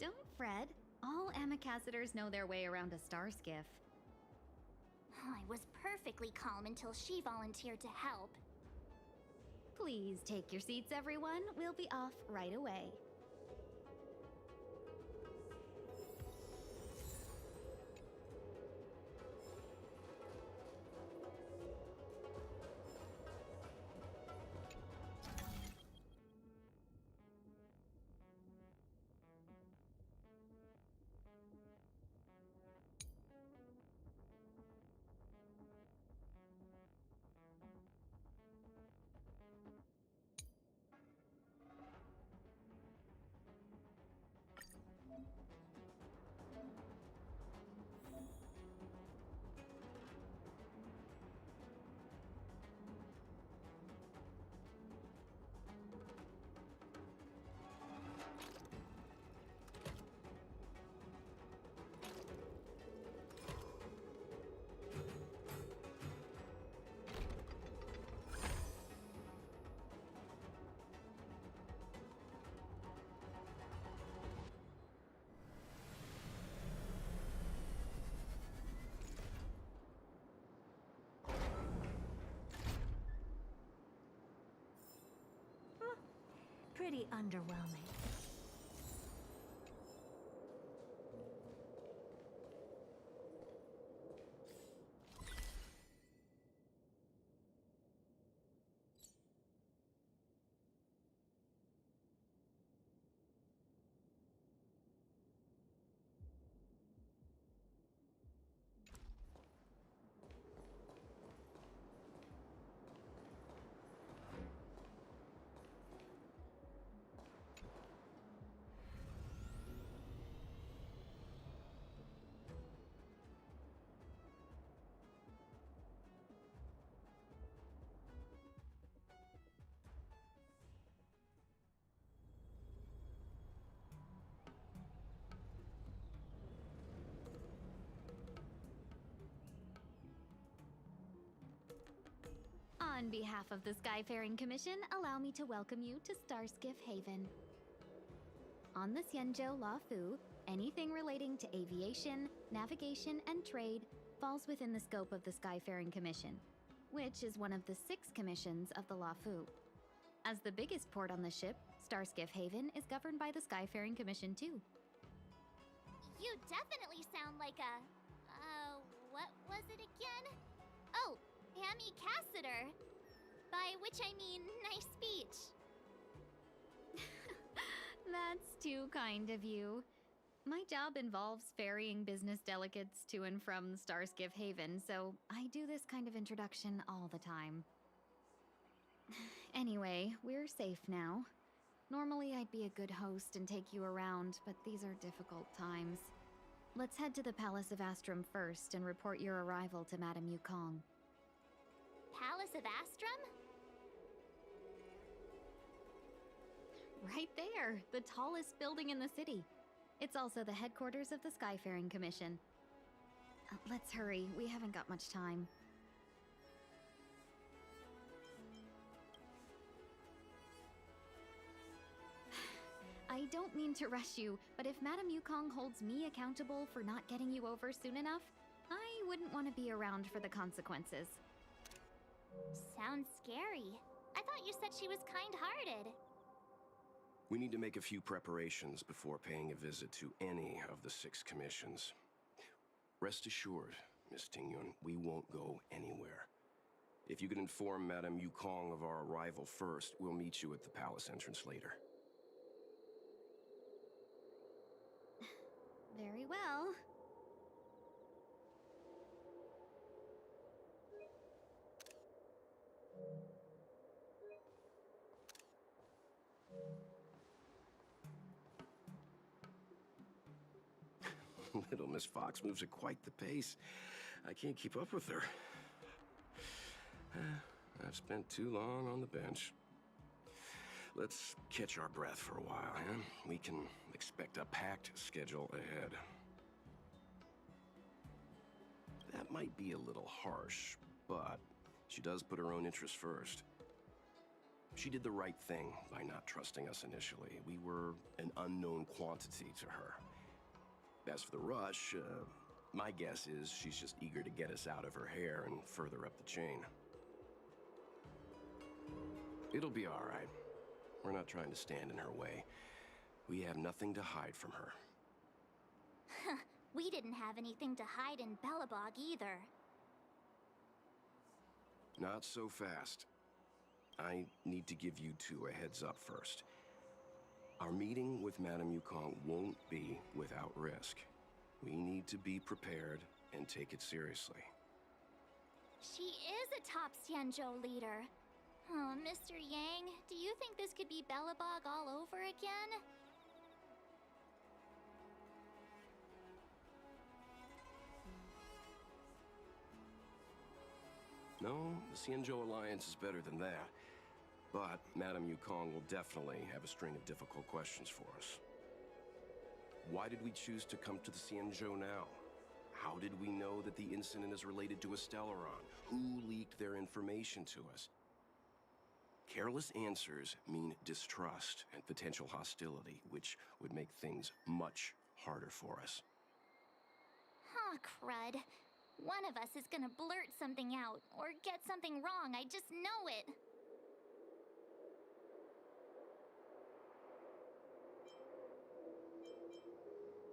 Don't fret. All Amicacetors know their way around a star skiff. I was perfectly calm until she volunteered to help. Please take your seats, everyone. We'll be off right away. Pretty underwhelming. On behalf of the Skyfaring Commission, allow me to welcome you to Starskiff Haven. On the Xianzhou Luofu, anything relating to aviation, navigation, and trade falls within the scope of the Skyfaring Commission, which is one of the 6 commissions of the Luofu. As the biggest port on the ship, Starskiff Haven is governed by the Skyfaring Commission too. You definitely sound like a... what was it again? Oh, Amicaciter. By which I mean, nice speech. That's too kind of you. My job involves ferrying business delegates to and from Starskiff Haven, so I do this kind of introduction all the time. Anyway, we're safe now. Normally I'd be a good host and take you around, but these are difficult times. Let's head to the Palace of Astrum first and report your arrival to Madame Yukong. Palace of Astrum? Right there, the tallest building in the city. It's also the headquarters of the Skyfaring Commission. Let's hurry, we haven't got much time. I don't mean to rush you, but if Madame Yukong holds me accountable for not getting you over soon enough, I wouldn't want to be around for the consequences. Sounds scary. I thought you said she was kind-hearted. We need to make a few preparations before paying a visit to any of the 6 commissions. Rest assured, Miss Tingyun, we won't go anywhere. If you could inform Madame Yukong of our arrival first, we'll meet you at the palace entrance later. Very well. Little Miss Fox moves at quite the pace. I can't keep up with her. I've spent too long on the bench. Let's catch our breath for a while, huh? We can expect a packed schedule ahead. That might be a little harsh, but she does put her own interests first. She did the right thing by not trusting us initially. We were an unknown quantity to her. As for the rush, my guess is she's just eager to get us out of her hair and further up the chain. It'll be all right. We're not trying to stand in her way. We have nothing to hide from her. We didn't have anything to hide in Belobog either. Not so fast. I need to give you two a heads up first. Our meeting with Madame Yukong won't be without risk. We need to be prepared and take it seriously. She is a top Xianzhou leader. Oh, Mr. Yang, do you think this could be Belobog all over again? No, the Xianzhou Alliance is better than that. But Madame Yukong will definitely have a string of difficult questions for us. Why did we choose to come to the Xianzhou now? How did we know that the incident is related to a Stellaron? Who leaked their information to us? Careless answers mean distrust and potential hostility, which would make things much harder for us. Huh, crud. One of us is gonna blurt something out, or get something wrong, I just know it.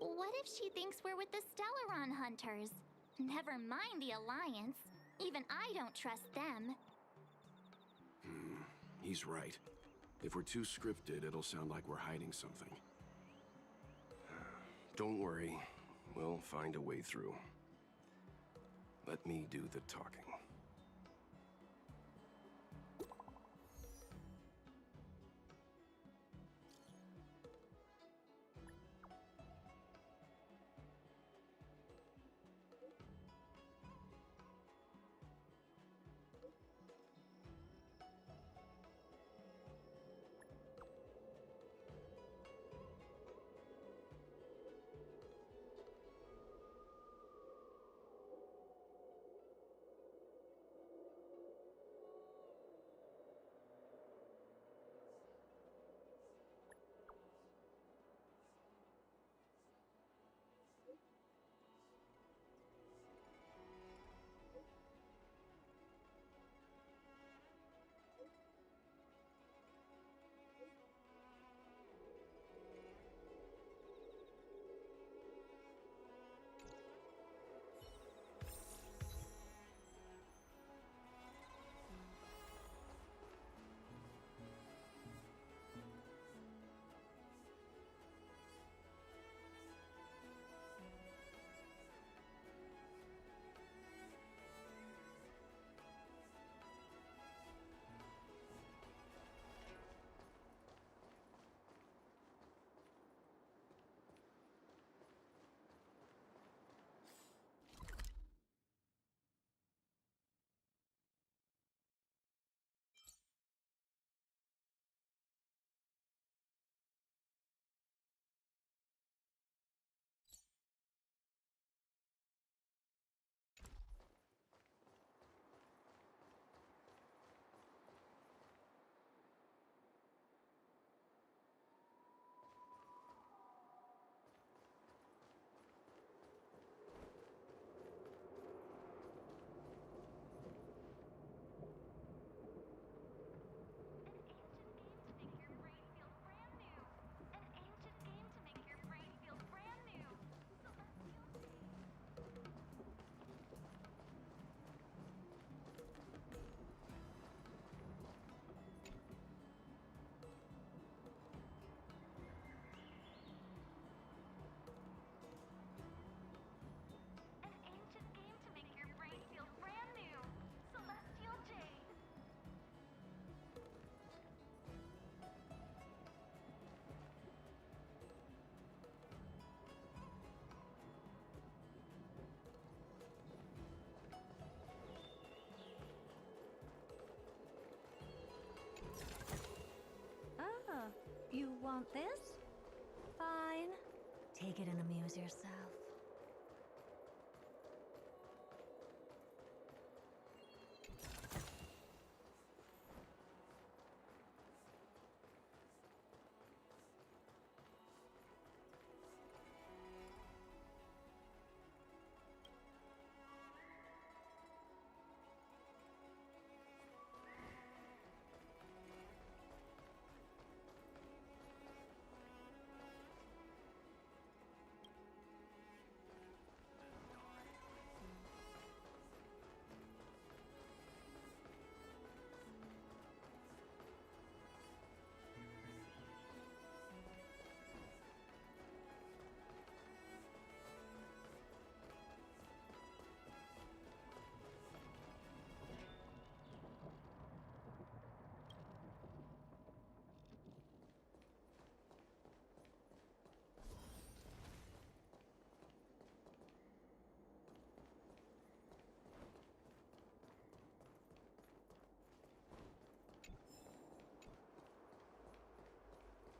What if she thinks we're with the Stellaron Hunters? Never mind the Alliance. Even I don't trust them. He's right. If we're too scripted, it'll sound like we're hiding something. Don't worry. We'll find a way through. Let me do the talking. want this? Fine. Take it and amuse yourself.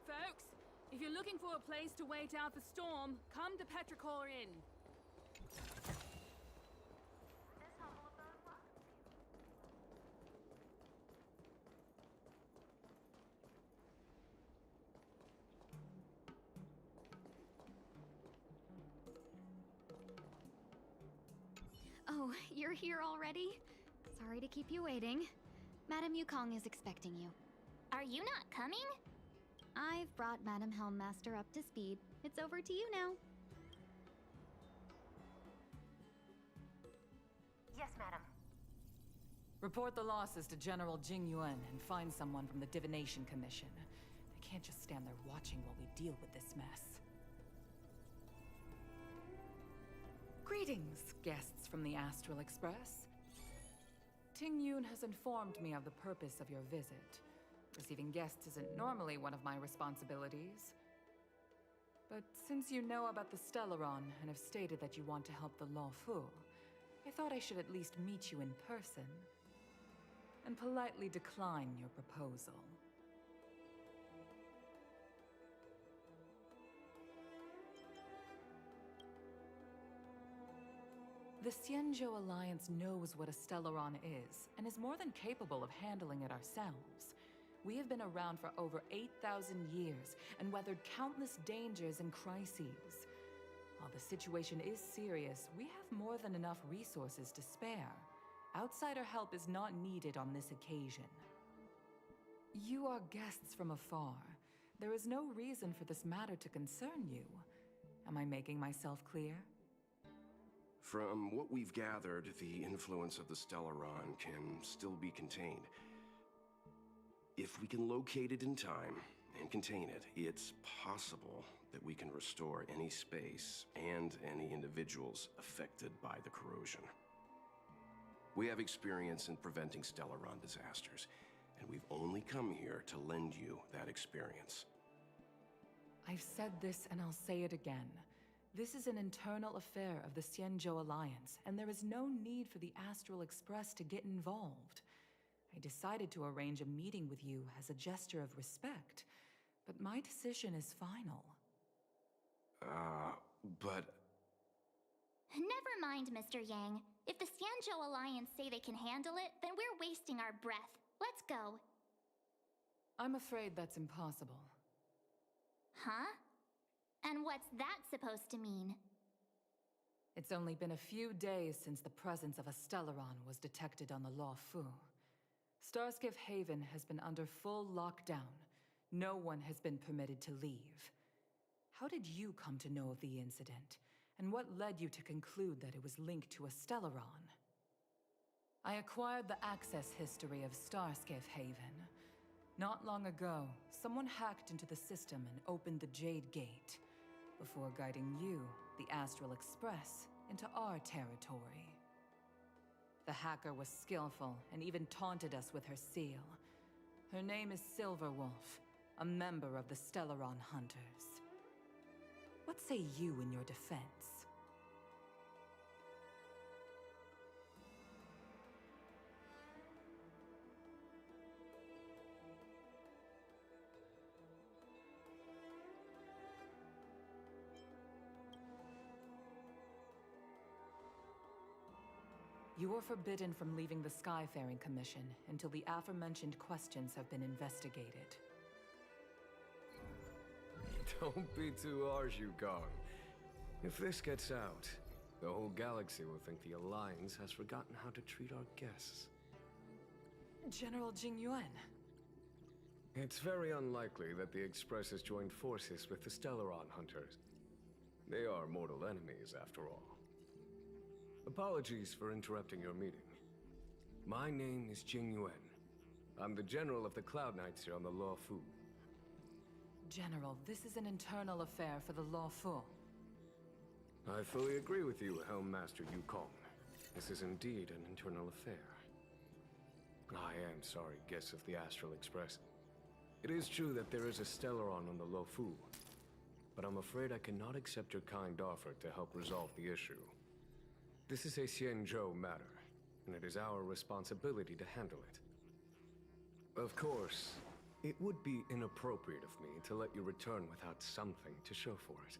Folks, if you're looking for a place to wait out the storm, come to Petrichor Inn. Oh, you're here already? Sorry to keep you waiting. Madame Yukong is expecting you. Are you not coming? I've brought Madame Helmmaster up to speed. It's over to you now. Yes, madam. Report the losses to General Jing Yuan and find someone from the Divination Commission. They can't just stand there watching while we deal with this mess. Greetings, guests from the Astral Express. Ting Yun has informed me of the purpose of your visit. Receiving guests isn't normally one of my responsibilities. But since you know about the Stellaron and have stated that you want to help the Luofu, I thought I should at least meet you in person and politely decline your proposal. The Xianzhou Alliance knows what a Stellaron is, and is more than capable of handling it ourselves. We have been around for over 8,000 years, and weathered countless dangers and crises. While the situation is serious, we have more than enough resources to spare. Outsider help is not needed on this occasion. You are guests from afar. There is no reason for this matter to concern you. Am I making myself clear? From what we've gathered, the influence of the Stellaron can still be contained. If we can locate it in time and contain it, it's possible that we can restore any space and any individuals affected by the corrosion. We have experience in preventing Stellaron disasters, and we've only come here to lend you that experience. I've said this and I'll say it again. This is an internal affair of the Xianzhou Alliance, and there is no need for the Astral Express to get involved. I decided to arrange a meeting with you as a gesture of respect, but my decision is final. But... Never mind, Mr. Yang. If the Xianzhou Alliance say they can handle it, then we're wasting our breath. Let's go. I'm afraid that's impossible. Huh? And what's that supposed to mean? It's only been a few days since the presence of a Stellaron was detected on the Luofu. Starskiff Haven has been under full lockdown. No one has been permitted to leave. How did you come to know of the incident? And what led you to conclude that it was linked to a Stellaron? I acquired the access history of Starskiff Haven. Not long ago, someone hacked into the system and opened the Jade Gate, before guiding you, the Astral Express, into our territory. The hacker was skillful and even taunted us with her seal. Her name is Silverwolf, a member of the Stellaron Hunters. What say you in your defense? You are forbidden from leaving the Skyfaring Commission until the aforementioned questions have been investigated. Don't be too harsh, Yukong. If this gets out, the whole galaxy will think the Alliance has forgotten how to treat our guests. General Jing Yuan. It's very unlikely that the Express has joined forces with the Stellaron Hunters. They are mortal enemies, after all. Apologies for interrupting your meeting. My name is Jing Yuan. I'm the General of the Cloud Knights here on the Luo Fu. General, this is an internal affair for the Luo Fu. I fully agree with you, Helm Master Yukong. This is indeed an internal affair. I am sorry, guests of the Astral Express. It is true that there is a Stellaron on the Luo Fu, but I'm afraid I cannot accept your kind offer to help resolve the issue. This is a Xianzhou matter, and it is our responsibility to handle it. Of course, it would be inappropriate of me to let you return without something to show for it.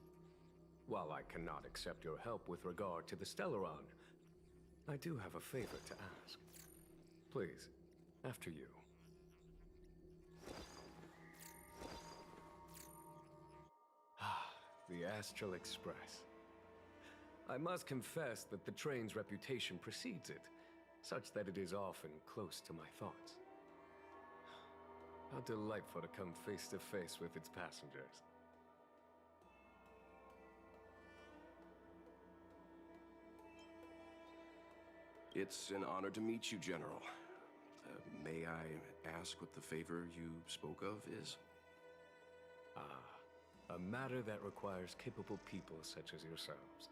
While I cannot accept your help with regard to the Stellaron, I do have a favor to ask. Please, after you. The Astral Express. I must confess that the train's reputation precedes it, such that it is often close to my thoughts. How delightful to come face to face with its passengers. It's an honor to meet you, General. May I ask what the favor you spoke of is? A matter that requires capable people such as yourselves.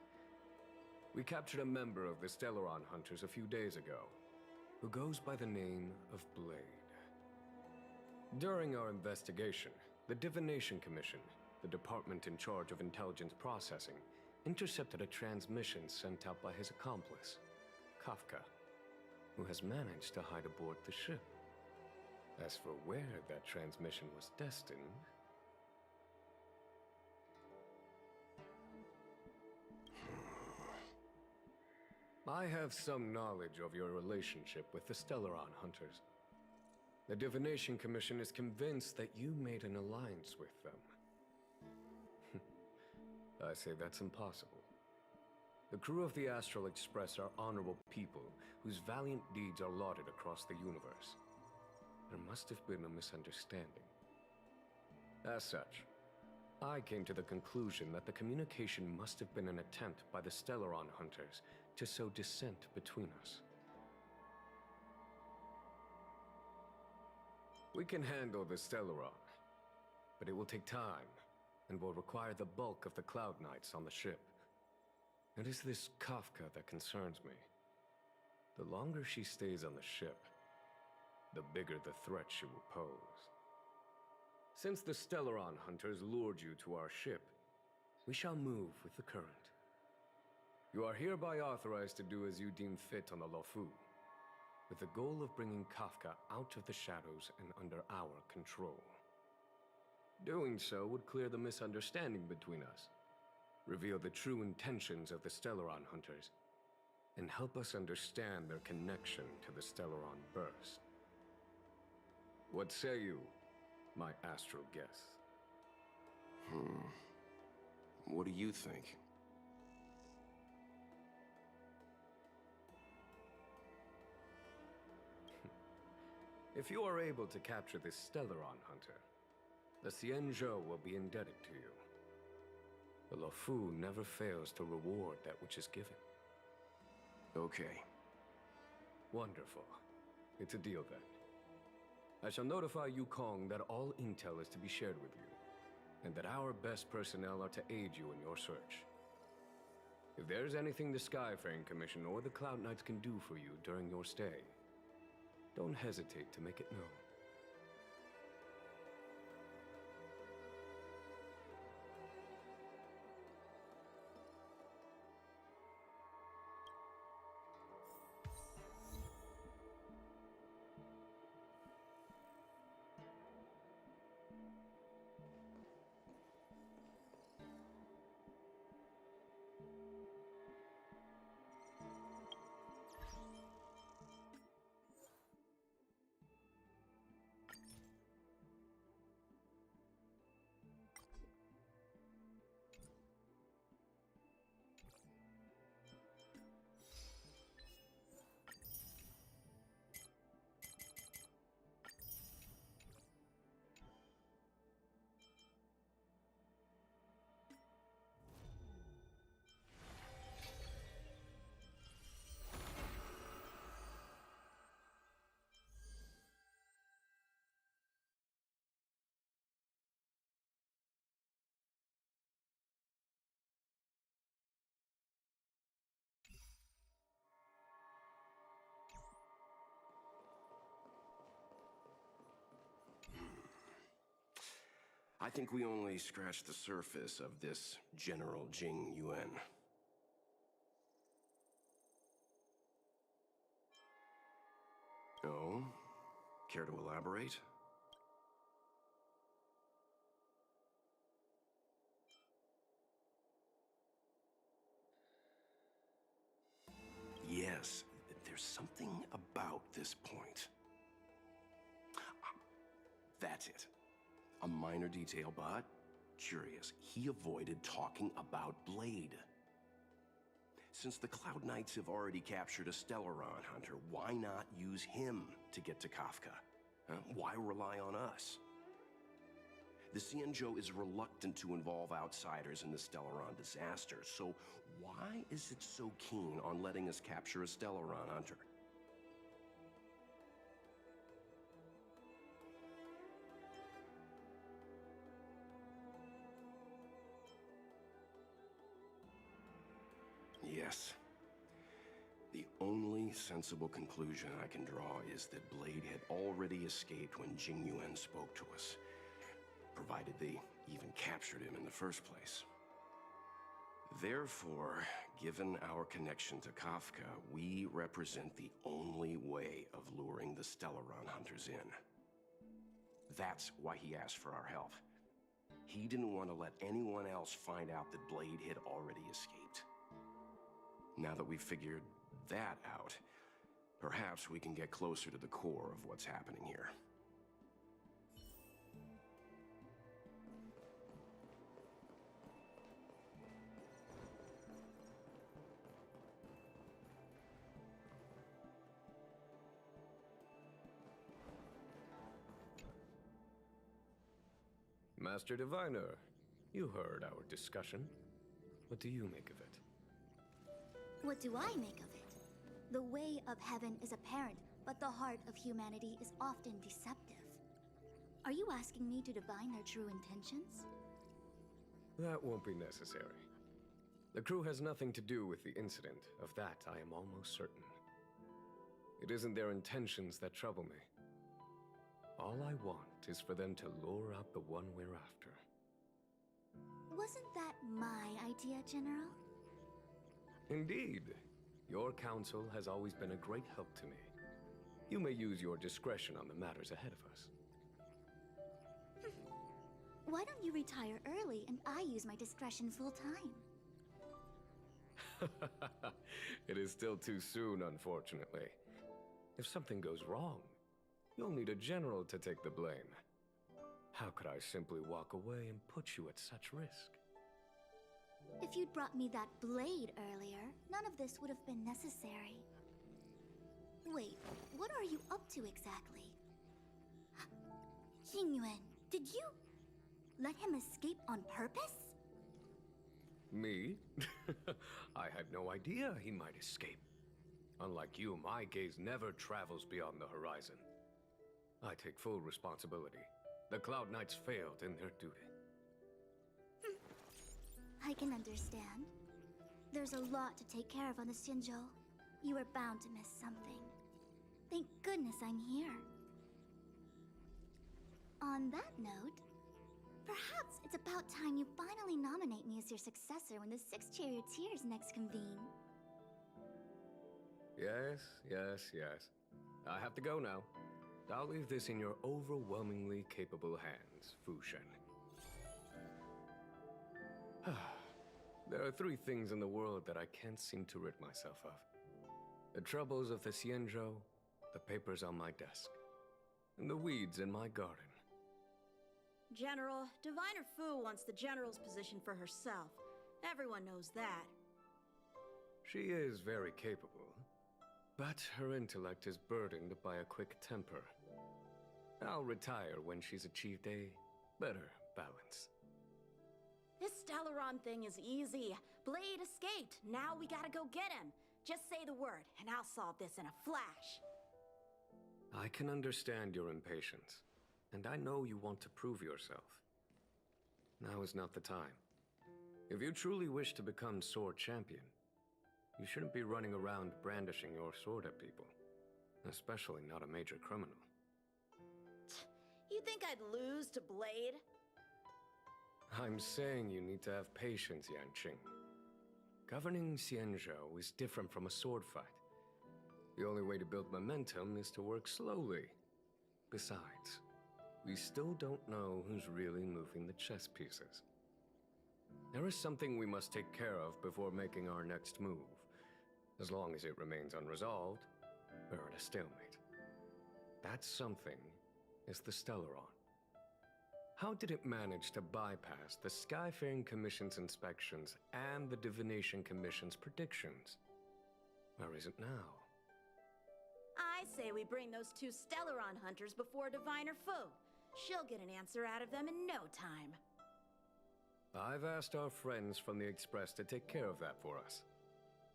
We captured a member of the Stellaron Hunters a few days ago, who goes by the name of Blade. During our investigation, the Divination Commission, the department in charge of intelligence processing, intercepted a transmission sent out by his accomplice, Kafka, who has managed to hide aboard the ship. As for where that transmission was destined... I have some knowledge of your relationship with the Stellaron Hunters. The Divination Commission is convinced that you made an alliance with them. I say that's impossible. The crew of the Astral Express are honorable people whose valiant deeds are lauded across the universe. There must have been a misunderstanding. As such, I came to the conclusion that the communication must have been an attempt by the Stellaron Hunters to sow dissent between us. We can handle the Stellaron, but it will take time and will require the bulk of the Cloud Knights on the ship. It is this Kafka that concerns me. The longer she stays on the ship, the bigger the threat she will pose. Since the Stellaron Hunters lured you to our ship, we shall move with the current. You are hereby authorized to do as you deem fit on the Luo Fu, with the goal of bringing Kafka out of the shadows and under our control. Doing so would clear the misunderstanding between us, reveal the true intentions of the Stellaron Hunters, and help us understand their connection to the Stellaron Burst. What say you, my astral guests? What do you think? If you are able to capture this Stellaron Hunter, the Xianzhou will be indebted to you. The Luo Fu never fails to reward that which is given. Okay. Wonderful. It's a deal then. I shall notify Yukong that all intel is to be shared with you, and that our best personnel are to aid you in your search. If there's anything the Skyfaring Commission or the Cloud Knights can do for you during your stay, don't hesitate to make it known. I think we only scratched the surface of this General Jing Yuan. Oh? Care to elaborate? Yes, there's something about this point. That's it. A minor detail, but curious. He avoided talking about Blade. Since the Cloud Knights have already captured a Stellaron hunter, why not use him to get to Kafka? Why rely on us? The Xianzhou is reluctant to involve outsiders in the Stellaron disaster, so why is it so keen on letting us capture a Stellaron hunter? Yes. The only sensible conclusion I can draw is that Blade had already escaped when Jing Yuan spoke to us, provided they even captured him in the first place. Therefore, given our connection to Kafka, we represent the only way of luring the Stellaron hunters in. That's why he asked for our help. He didn't want to let anyone else find out that Blade had already escaped. Now that we've figured that out, perhaps we can get closer to the core of what's happening here. Master Diviner, you heard our discussion. What do you make of it? What do I make of it? The way of heaven is apparent, but the heart of humanity is often deceptive. Are you asking me to divine their true intentions? That won't be necessary. The crew has nothing to do with the incident. Of that, I am almost certain. It isn't their intentions that trouble me. All I want is for them to lure out the one we're after. Wasn't that my idea, General? Indeed. Your counsel has always been a great help to me. You may use your discretion on the matters ahead of us. Why don't you retire early and I use my discretion full time? It is still too soon, unfortunately. If something goes wrong, you'll need a general to take the blame. How could I simply walk away and put you at such risk? If you'd brought me that blade earlier, none of this would have been necessary. Wait, what are you up to exactly? Jing Yuan, did you let him escape on purpose? Me? I had no idea he might escape. Unlike you, my gaze never travels beyond the horizon. I take full responsibility. The Cloud Knights failed in their duty. I can understand. There's a lot to take care of on the Xianzhou. You were bound to miss something. Thank goodness I'm here. On that note, perhaps it's about time you finally nominate me as your successor when the Six Charioteers next convene. Yes. I have to go now. I'll leave this in your overwhelmingly capable hands, Fu Shen. There are three things in the world that I can't seem to rid myself of. The troubles of the Xianzhou, the papers on my desk, and the weeds in my garden. General, Diviner Fu wants the General's position for herself. Everyone knows that. She is very capable, but her intellect is burdened by a quick temper. I'll retire when she's achieved a better balance. This Stellaron thing is easy. Blade escaped. Now we gotta go get him. Just say the word, and I'll solve this in a flash. I can understand your impatience, and I know you want to prove yourself. Now is not the time. If you truly wish to become Sword Champion, you shouldn't be running around brandishing your sword at people, especially not a major criminal. You think I'd lose to Blade? I'm saying you need to have patience, Yanqing. Governing Xianzhou is different from a sword fight. The only way to build momentum is to work slowly. Besides, we still don't know who's really moving the chess pieces. There is something we must take care of before making our next move. As long as it remains unresolved, we're at a stalemate. That something is the Stellaron. How did it manage to bypass the Skyfaring Commission's inspections and the Divination Commission's predictions? Where is it now? I say we bring those two Stellaron hunters before Diviner Fu. She'll get an answer out of them in no time. I've asked our friends from the Express to take care of that for us.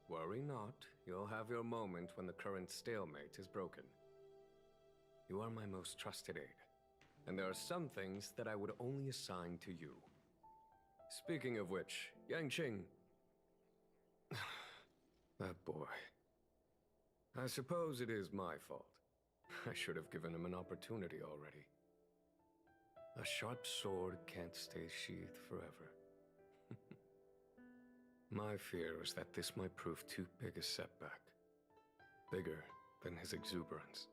Worry not, you'll have your moment when the current stalemate is broken. You are my most trusted aide, and there are some things that I would only assign to you. Speaking of which, Yanqing... that boy... I suppose it is my fault. I should have given him an opportunity already. A sharp sword can't stay sheathed forever. My fear is that this might prove too big a setback. Bigger than his exuberance.